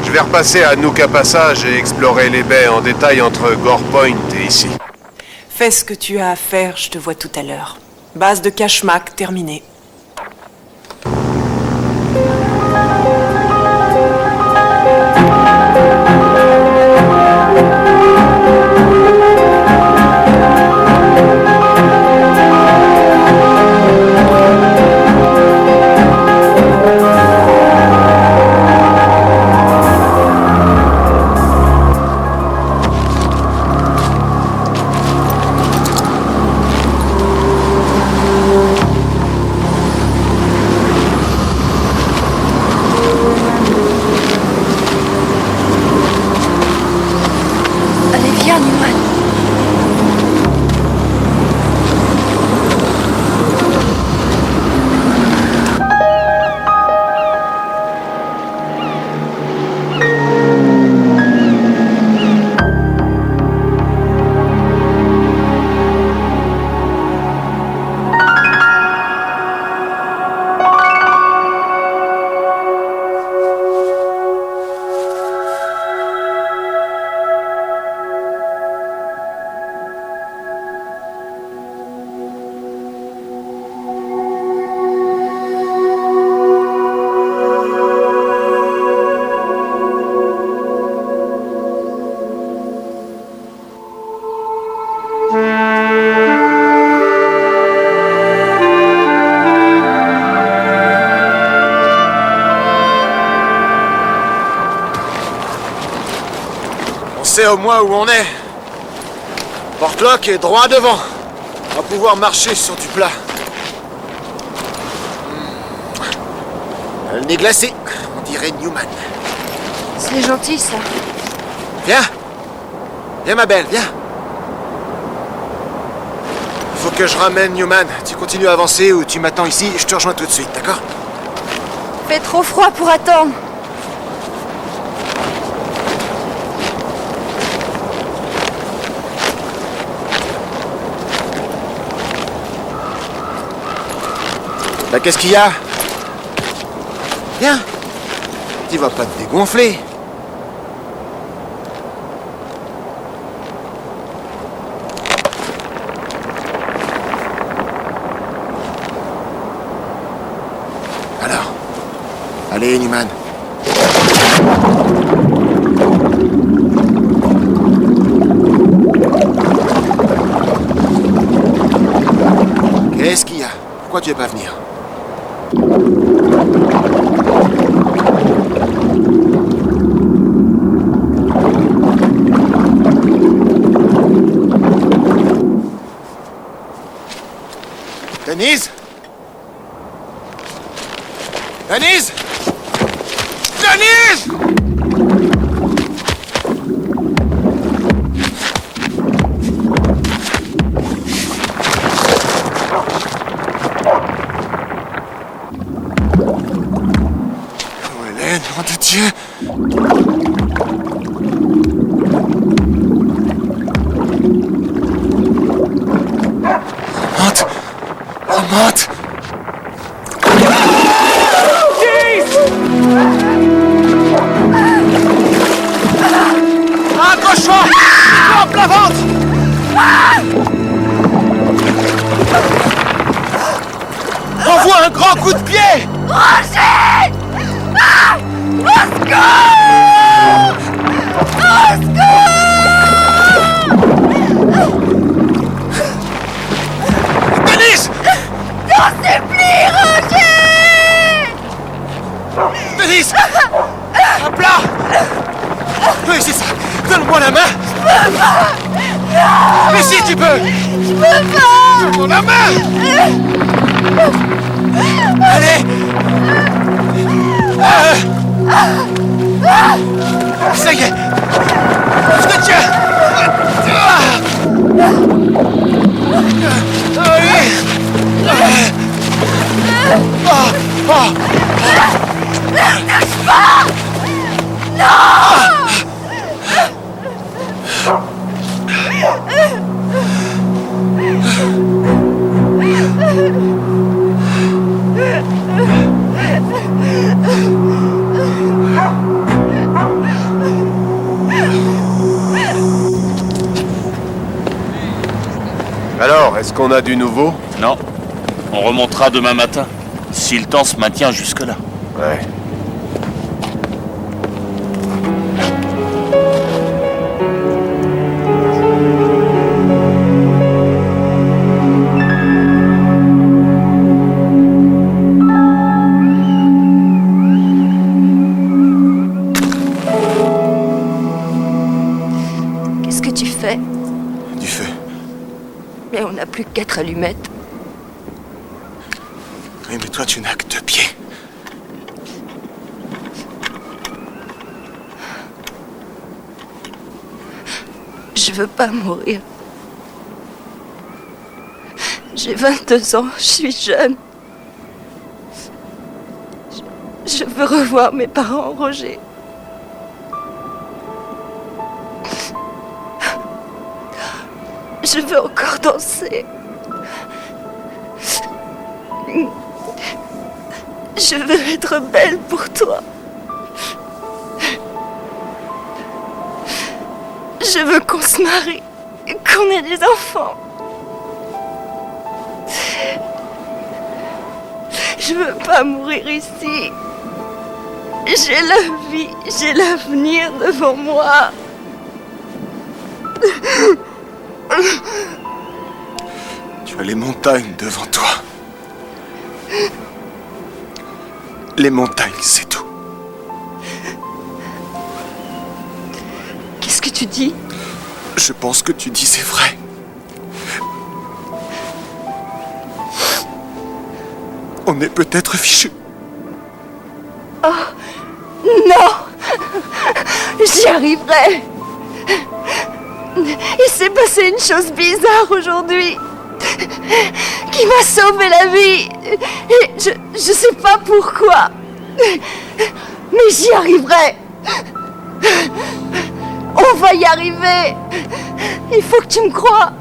Je vais repasser à Nuka Passage et explorer les baies en détail entre Gore Point et ici. Fais ce que tu as à faire, je te vois tout à l'heure. Base de Kashmak terminée. sait au moins où on est. Portlock est droit devant. On va pouvoir marcher sur du plat. Le nez glacé, on dirait Newman. C'est gentil, ça. Viens. Viens, ma belle, viens. Il faut que je ramène Newman. Tu continues à avancer ou tu m'attends ici, je te rejoins tout de suite, d'accord? Fait trop froid pour attendre. Bah, qu'est-ce qu'il y a? Viens. Tu vas pas te dégonfler. Alors, allez, Newman. Qu'est-ce qu'il y a? Pourquoi tu veux pas venir? Denise? Denise? Denise! Oh, Hélène, nom de Dieu! Remonte! Remonte! Accroche-toi! Hop, la vente! Envoie un grand coup de pied! Roger! Ah! Au secours! Au secours! Denise! T'en supplie, Roger! Denise! À plat! Oui, c'est ça! Donne-moi la main! Je peux pas! Non! Mais si tu peux! Je peux pas! Donne-moi la main! Allez! Ça y est! Je te tiens! Alors, est-ce qu'on a du nouveau? Non. On remontera demain matin, si le temps se maintient jusque-là. Ouais. Qu'est-ce que tu fais? Du feu. Mais on n'a plus que 4 allumettes. Oui, mais toi, tu n'as que 2 pieds. Je veux pas mourir. J'ai 22 ans, je suis jeune. Je veux revoir mes parents, Roger. Je veux encore danser. Je veux être belle pour toi. Je veux qu'on se marie, qu'on ait des enfants. Je veux pas mourir ici. J'ai la vie, j'ai l'avenir devant moi. Tu as les montagnes devant toi. Les montagnes, c'est tout. Qu'est-ce que tu dis? Je pense que tu dis c'est vrai. On est peut-être fichus. Non! J'y arriverai! Il s'est passé une chose bizarre aujourd'hui qui m'a sauvé la vie. Et je sais pas pourquoi. Mais j'y arriverai. On va y arriver. Il faut que tu me crois.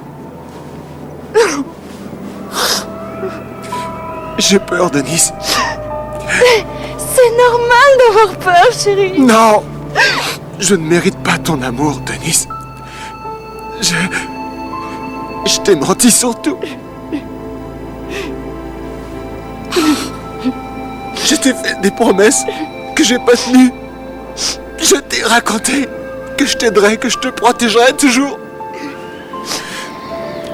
J'ai peur, Denise. C'est normal d'avoir peur, chérie. Non! Je ne mérite pas ton amour, Denise. Je t'ai menti surtout. Je t'ai fait des promesses que j'ai pas tenues. Je t'ai raconté que je t'aiderais, que je te protégerais toujours.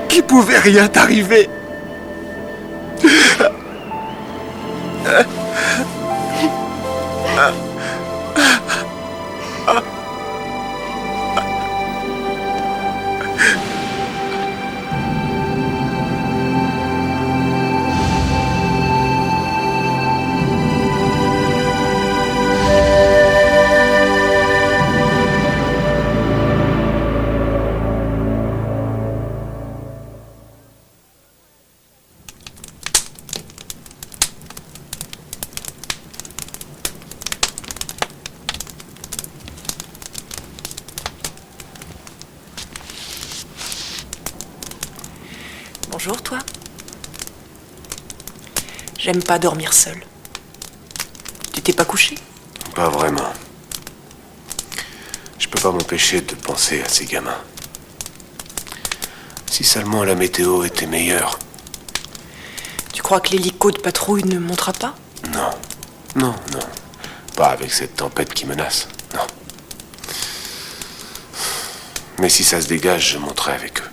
Qu'il pouvait rien t'arriver. Bonjour, toi. J'aime pas dormir seule. Tu t'es pas couché? Pas vraiment. Je peux pas m'empêcher de penser à ces gamins. Si seulement la météo était meilleure. Tu crois que l'hélico de patrouille ne montera pas? Non. Non, non. Pas avec cette tempête qui menace. Non. Mais si ça se dégage, je monterai avec eux.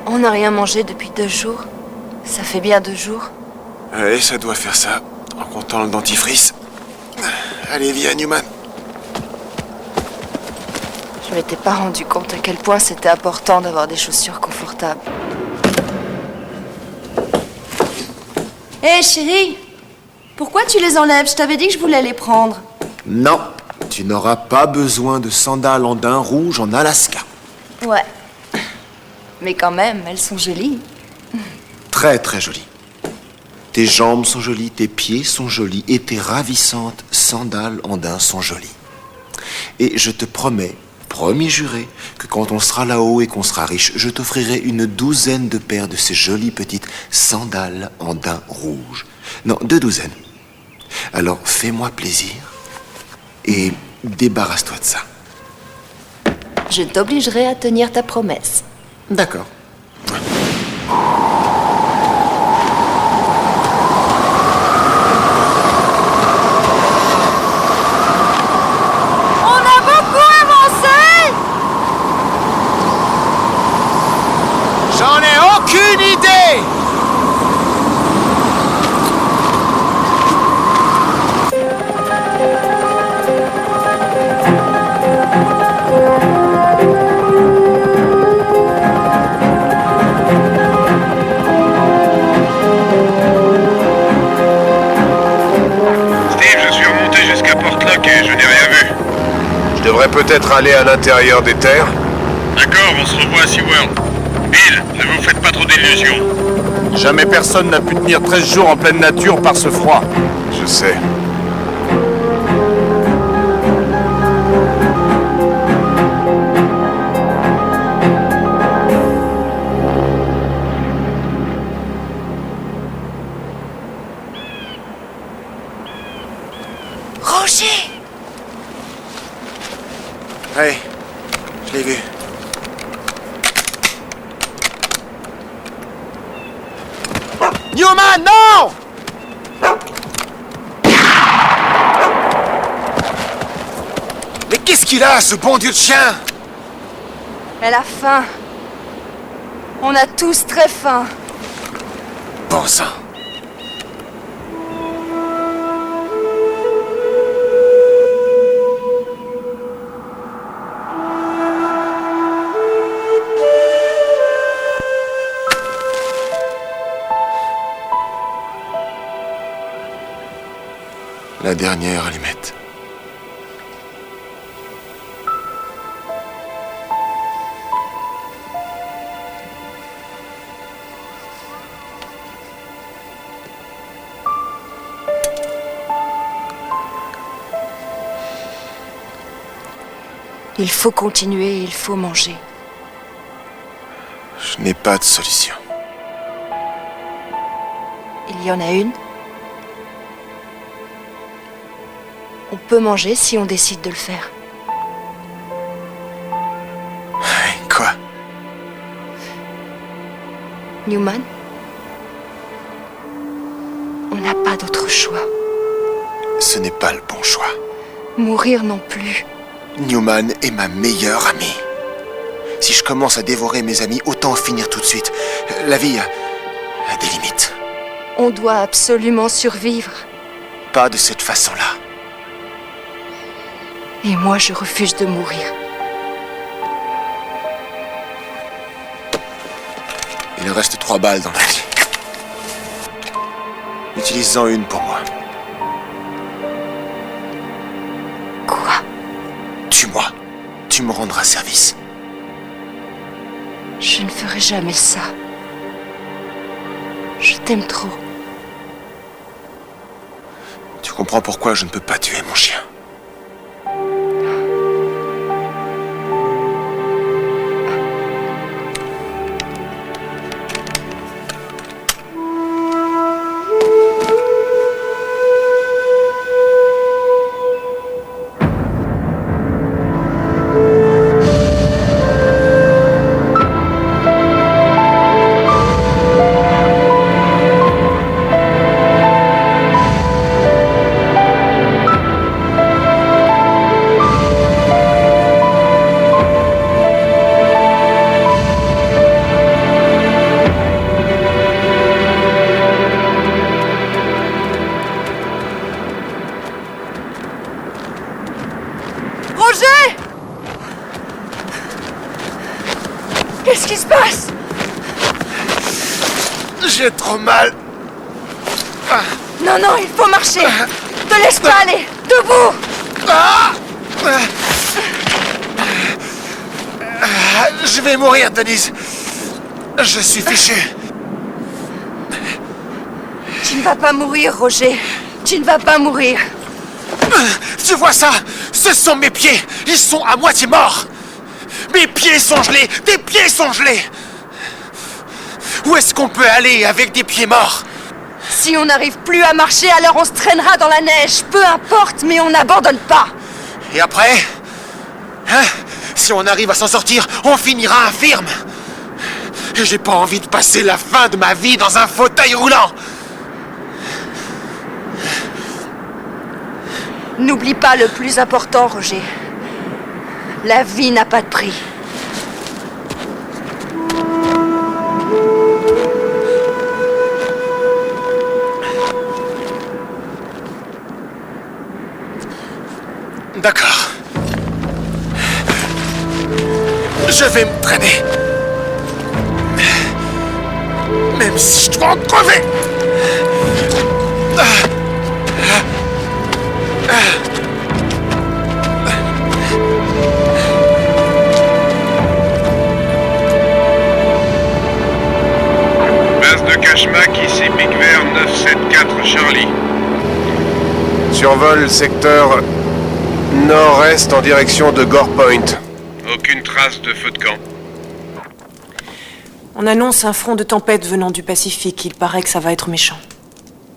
On n'a rien mangé depuis 2 jours. Ça fait bien 2 jours. Ouais, ça doit faire ça, en comptant le dentifrice. Allez, viens, Newman. Je m'étais pas rendu compte à quel point c'était important d'avoir des chaussures confortables. Hé, chérie! Pourquoi tu les enlèves? Je t'avais dit que je voulais les prendre. Non, tu n'auras pas besoin de sandales en daim rouge en Alaska. Ouais. Mais quand même, elles sont jolies. Très, très jolies. Tes jambes sont jolies, tes pieds sont jolis et tes ravissantes sandales en daim sont jolies. Et je te promets, promis juré, que quand on sera là-haut et qu'on sera riche, je t'offrirai une 12aine de paires de ces jolies petites sandales en daim rouge. Non, 2 douzaines. Alors fais-moi plaisir et débarrasse-toi de ça. Je t'obligerai à tenir ta promesse. D'accord. On a beaucoup avancé! J'en ai aucune idée! Steve, je suis remonté jusqu'à Portlock et je n'ai rien vu. Je devrais peut-être aller à l'intérieur des terres. D'accord, on se revoit à SeaWorld. Bill, ne vous faites pas trop d'illusions. Jamais personne n'a pu tenir 13 jours en pleine nature par ce froid. Je sais. Roger! Hey, je l'ai vu. Newman, non! Mais qu'est-ce qu'il a, ce bon Dieu de chien? Elle a faim. On a tous très faim. Bon sang. La dernière allumette. Il faut continuer, il faut manger. Je n'ai pas de solution. Il y en a une. On peut manger si on décide de le faire. Quoi? Newman, on n'a pas d'autre choix. Ce n'est pas le bon choix. Mourir non plus. Newman est ma meilleure amie. Si je commence à dévorer mes amis, autant en finir tout de suite. La vie a des limites. On doit absolument survivre. Pas de cette façon-là. Et moi, je refuse de mourir. Il reste 3 balles dans la vie. Utilise-en une pour moi. Quoi? Tue-moi. Tu me rendras service. Je ne ferai jamais ça. Je t'aime trop. Tu comprends pourquoi je ne peux pas tuer mon chien. Qu'est-ce qui se passe? J'ai trop mal. Non, non, il faut marcher. Te laisse pas aller. Debout. Je vais mourir, Denise. Je suis fichu. Tu ne vas pas mourir, Roger. Tu ne vas pas mourir. Tu vois ça? Ce sont mes pieds. Ils sont à moitié morts. Mes pieds sont gelés. Tes pieds sont gelés. Où est-ce qu'on peut aller avec des pieds morts? Si on n'arrive plus à marcher, alors on se traînera dans la neige. Peu importe, mais on n'abandonne pas. Et après? Hein? Si on arrive à s'en sortir, on finira infirme. Et j'ai pas envie de passer la fin de ma vie dans un fauteuil roulant. N'oublie pas le plus important, Roger. La vie n'a pas de prix. D'accord. Je vais me traîner. Même si je dois en crever. Base de Kashmak, ici Big Bear 974 Charlie. Survole secteur nord-est en direction de Gore Point. Aucune trace de feu de camp. On annonce un front de tempête venant du Pacifique. Il paraît que ça va être méchant.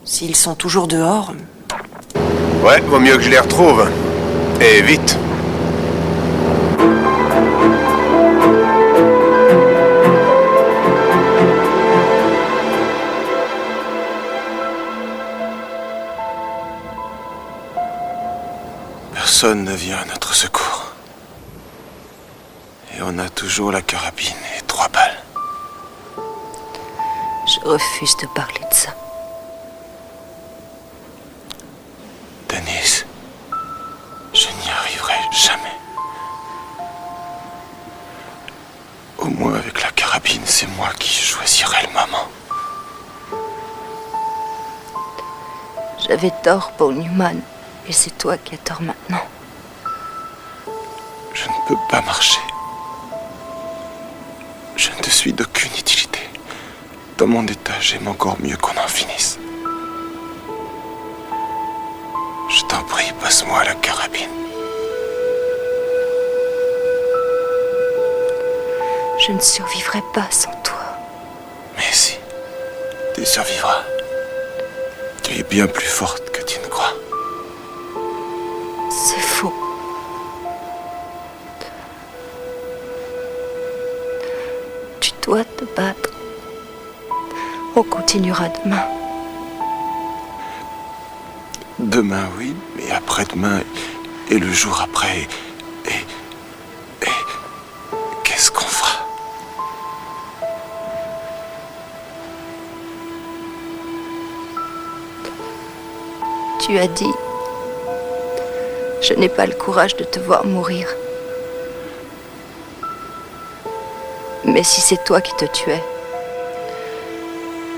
S'ils sont toujours dehors... Ouais, vaut mieux que je les retrouve. Et vite. Personne ne vient à notre secours. Et on a toujours la carabine et 3 balles. Je refuse de parler de ça. Denise, je n'y arriverai jamais. Au moins avec la carabine, c'est moi qui choisirai le moment. J'avais tort, Paul Newman, et c'est toi qui as tort maintenant. Je ne peux pas marcher. Je ne te suis d'aucune utilité. Dans mon état, j'aime encore mieux qu'on en finisse. Je t'en prie, passe-moi la carabine. Je ne survivrai pas sans toi. Mais si, tu survivras. Tu es bien plus forte que tu ne crois. C'est faux. Tu dois te battre. On continuera demain. Demain, oui, mais après-demain et le jour après. Et qu'est-ce qu'on fera? Tu as dit, je n'ai pas le courage de te voir mourir. Mais si c'est toi qui te tuais,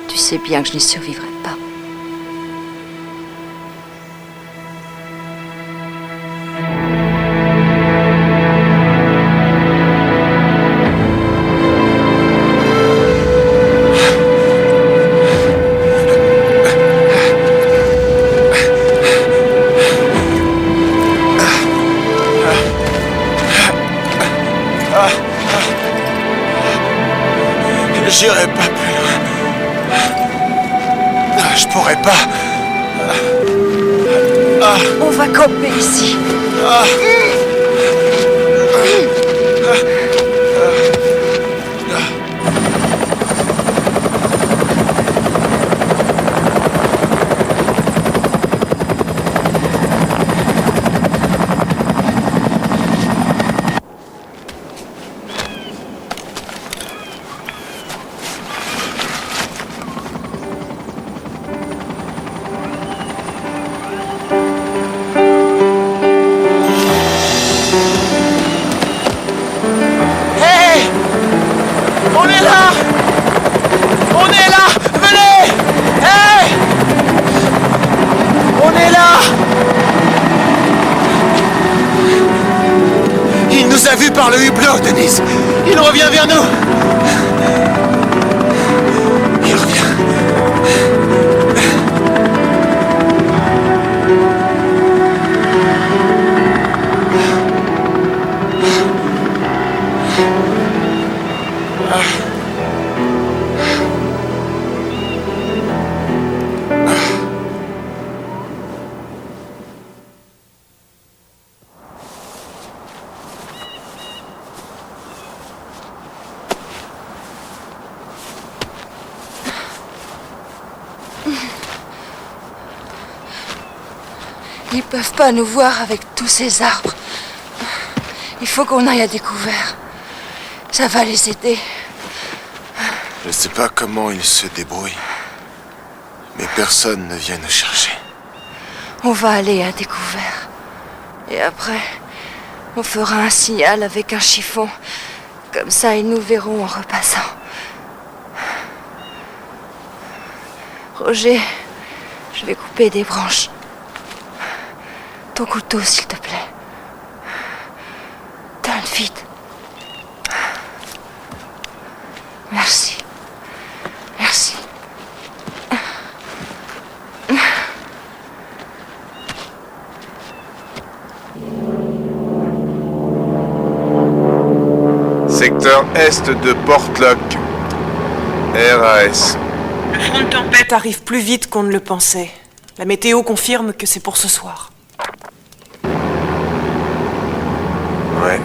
tu sais bien que je n'y survivrai pas. J'irai pas plus loin. Je pourrais pas. On va camper ici. On est là! On est là! Venez! Hey! On est là! Il nous a vus par le hublot, Denise. Il revient vers nous. Il revient. Ils peuvent pas nous voir avec tous ces arbres. Il faut qu'on aille à découvert. Ça va les aider. Je sais pas comment ils se débrouillent, mais personne ne vient nous chercher. On va aller à découvert. Et après, on fera un signal avec un chiffon. Comme ça, ils nous verront en repassant. Roger, je vais couper des branches. Ton couteau, s'il te plaît. Donne vite. Merci. Merci. Secteur est de Portlock. RAS. Le front de tempête. T'arrives plus vite qu'on ne le pensait. La météo confirme que c'est pour ce soir. Ouais.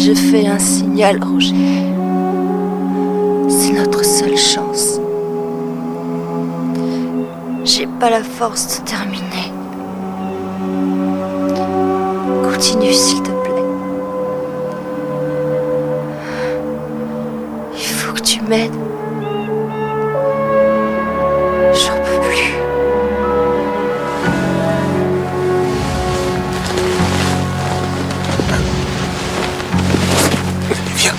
je fais un signal, Roger. C'est notre seule chance. J'ai pas la force de terminer. Continue, s'il te plaît. Il faut que tu m'aides. J'en peux plus. Viens.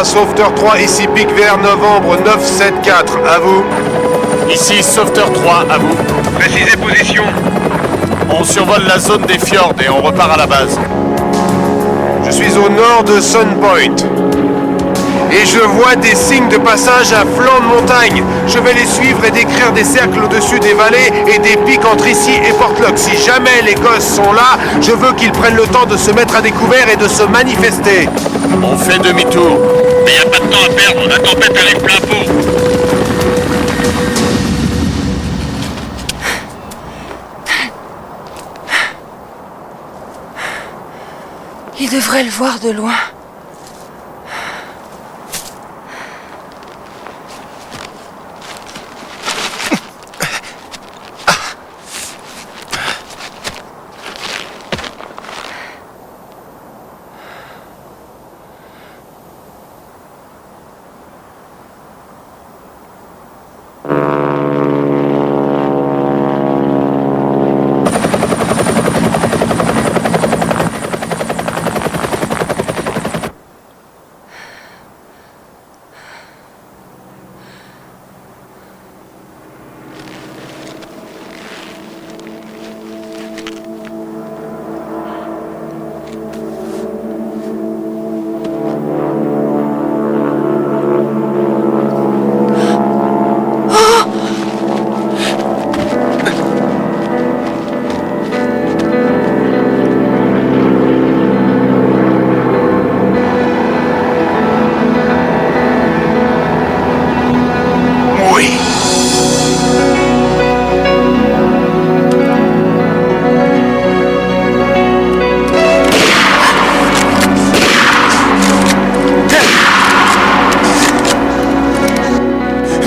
Sauveteur 3, ici Pic Vert, novembre 974, à vous. Ici Sauveteur 3, à vous. Précisez position. On survole la zone des fjords et on repart à la base. Je suis au nord de Sun Point. Et je vois des signes de passage à flanc de montagne. Je vais les suivre et décrire des cercles au-dessus des vallées et des pics entre ici et Portlock. Si jamais les gosses sont là, je veux qu'ils prennent le temps de se mettre à découvert et de se manifester. On fait demi-tour. Mais y a pas de temps à perdre, la tempête arrive plein pot. Il devrait le voir de loin.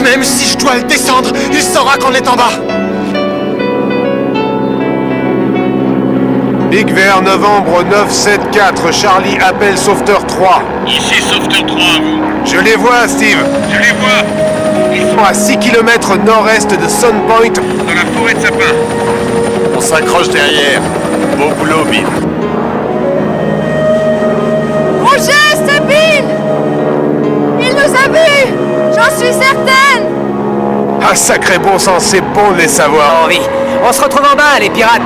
Même si je dois le descendre, il saura qu'on est en bas. Pic Vert, novembre 974, Charlie appelle Sauveteur 3. Ici Sauveteur 3, à vous. Je les vois, Steve. Je les vois. Ils sont à 6 km nord-est de Sun Point. Dans la forêt de sapins. On s'accroche derrière. Beau boulot, Bill. Roger, c'est Bill! Il nous a vus! J'en suis certaine! Ah, sacré bon sens, c'est bon de les savoir. Henri, on se retrouve en bas, les pirates.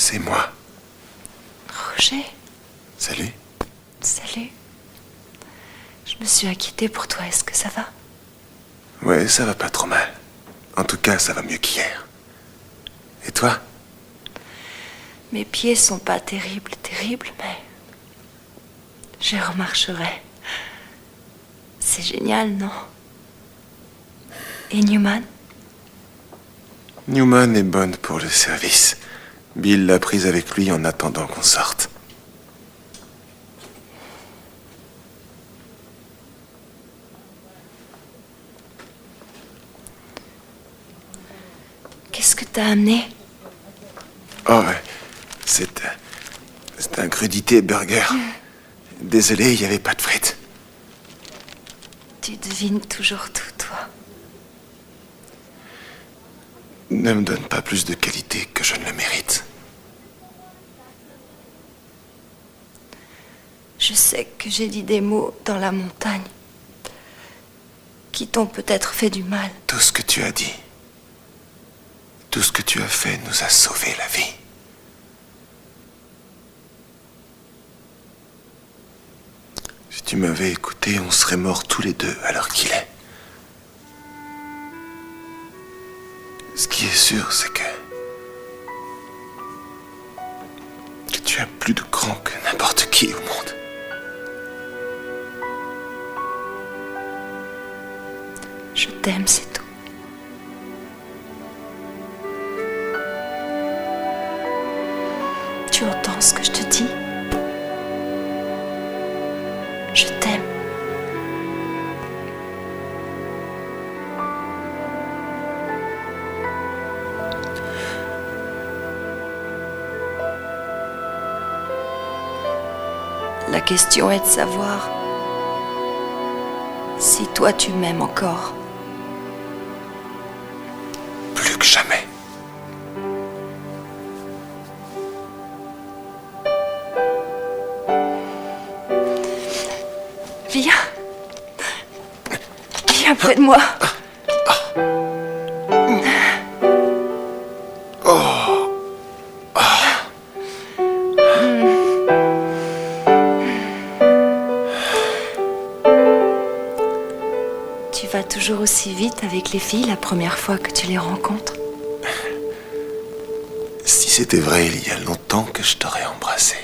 c'est moi. Roger, Salut. salut. Je me suis inquiétée pour toi, est-ce que ça va? Ouais, ça va pas trop mal. En tout cas, ça va mieux qu'hier. Et toi? Mes pieds sont pas terribles, mais je remarcherai. C'est génial, non? Et Newman? Newman est bonne pour le service. Bill l'a prise avec lui en attendant qu'on sorte. Qu'est-ce que t'as amené? Oh, ouais. C'est un crudité burger. Désolé, il n'y avait pas de frites. Tu devines toujours tout, toi. Ne me donne pas plus de qualité que je ne le mérite. Je sais que j'ai dit des mots dans la montagne qui t'ont peut-être fait du mal. Tout ce que tu as dit, tout ce que tu as fait nous a sauvé la vie. Si tu m'avais écouté, on serait morts tous les deux à l'heure qu'il est. Ce qui est sûr, c'est que tu as plus de grand que n'importe qui au monde. Je t'aime, c'est tout. Tu entends ce que je te dis? Je t'aime. La question est de savoir si toi tu m'aimes encore. Plus que jamais. Viens. Viens près de moi. Tu vas toujours aussi vite avec les filles la première fois que tu les rencontres. Si c'était vrai il y a longtemps que je t'aurais embrassé.